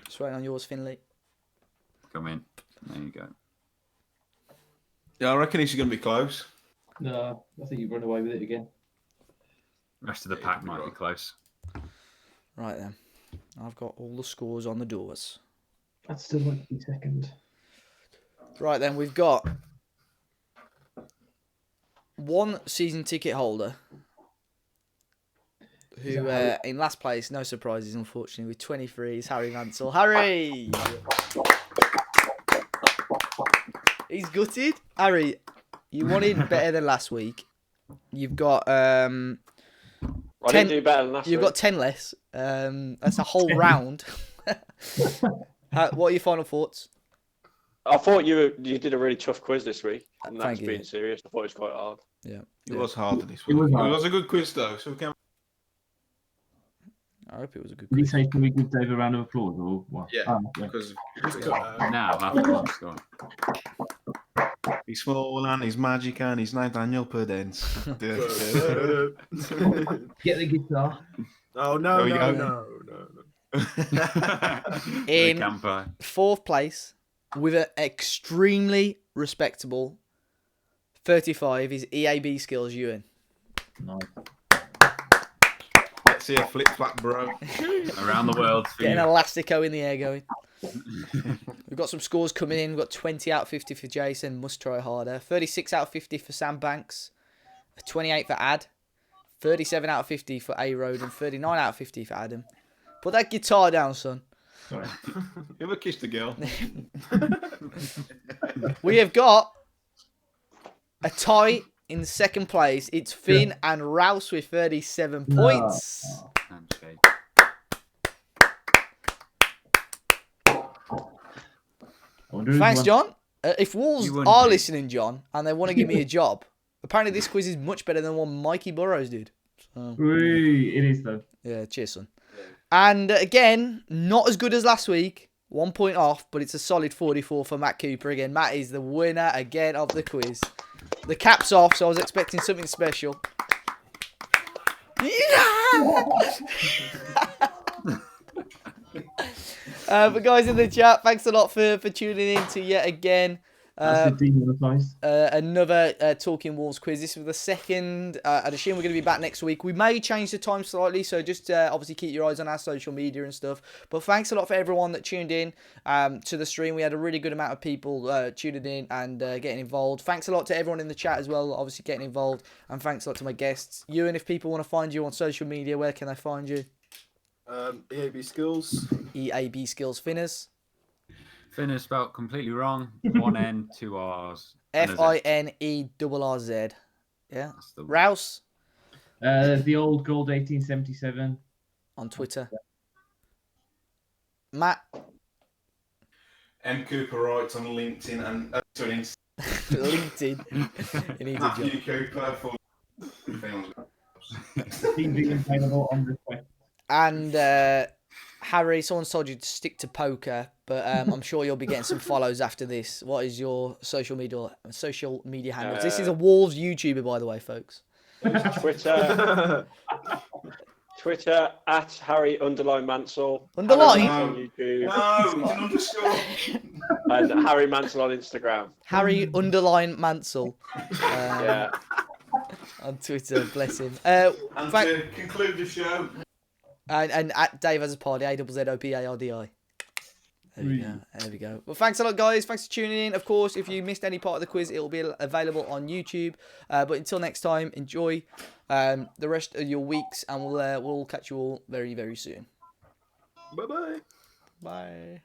Just waiting on yours, Finley. Come in. There you go. Yeah, I reckon this is going to be close. No, I think you've run away with it again. Rest of the pack might be close. Right then. I've got all the scores on the doors. I'd still like to be second. Right then, we've got 1 season ticket holder who, in last place, no surprises, unfortunately, with 23 is Harry Mansell. Harry! He's gutted. Harry, you wanted better than last week. You've got I 10 didn't do better than last you've week. got 10 less. That's a whole round. What are your final thoughts? I thought you did a really tough quiz this week. And Thank that's you. being serious. I thought it was quite hard. Yeah. It was harder this It week. was It hard. was a good quiz, though. So we can... I hope it was a good Did you quiz. say can we give Dave a round of applause or what? Yeah. Oh, yeah. Because Now, afterwards, go on. he's small and he's magic and he's Nathaniel Perdence. Get the guitar. Oh, no, There we no, go. no. In Camper. 4th place with an extremely respectable. 35 is EAB skills, Ewan. Nice. Let's see a flip flap, bro. Around the world for Getting you. elastico in the air going. We've got some scores coming in. We've got 20 out of 50 for Jason. Must try harder. 36 out of 50 for Sam Banks. 28 for Ad. 37 out of 50 for A-Road. And 39 out of 50 for Adam. Put that guitar down, son. Sorry. You ever kissed a girl? We have got a tie in second place. It's Finn and Rouse with 37 points. Handshake. I wonder who's Thanks, won. John. If Wolves You wouldn't are be. listening, John, and they want to give me a job, apparently this quiz is much better than one Mikey Burrows did. So, Whee, it is though. yeah, cheers, son. And again, not as good as last week. 1 point off, but it's a solid 44 for Matt Cooper again. Matt is the winner again of the quiz. The cap's off, so I was expecting something special. But guys in the chat, thanks a lot for tuning in to yet again That's 15 on the price. another Talking Wolves quiz. This was the second. I'd assume we're going to be back next week. We may change the time slightly, so just obviously keep your eyes on our social media and stuff. But thanks a lot for everyone that tuned in to the stream. We had a really good amount of people tuning in and getting involved. Thanks a lot to everyone in the chat as well, obviously getting involved. And thanks a lot to my guests. Ewan, if people want to find you on social media, where can they find you? EAB skills. EAB Skills Finners. Finn is spelled completely wrong. 1 N, 2 R's. and a Z. FINERRZ. Yeah. That's the Rouse The old gold 1877. on Twitter. Matt. M Cooper writes on LinkedIn and sorry, LinkedIn. You need a job. Matthew Cooper for TV available on request. And Harry, someone's told you to stick to poker, but I'm sure you'll be getting some follows after this. What is your social media handles? This is a Wolves YouTuber, by the way, folks. Twitter at Harry_Mansell. Underline? On YouTube. No, it's an underscore. And Harry Mansell on Instagram. Harry_Mansell. Yeah. On Twitter, bless him. And Thank- to conclude the show, and at Dave as a party, AZZOPARDI. There we go. There we go. Well, thanks a lot, guys. Thanks for tuning in. Of course, if you missed any part of the quiz, it will be available on YouTube. But until next time, enjoy the rest of your weeks, and we'll catch you all very, very soon. Bye bye. Bye.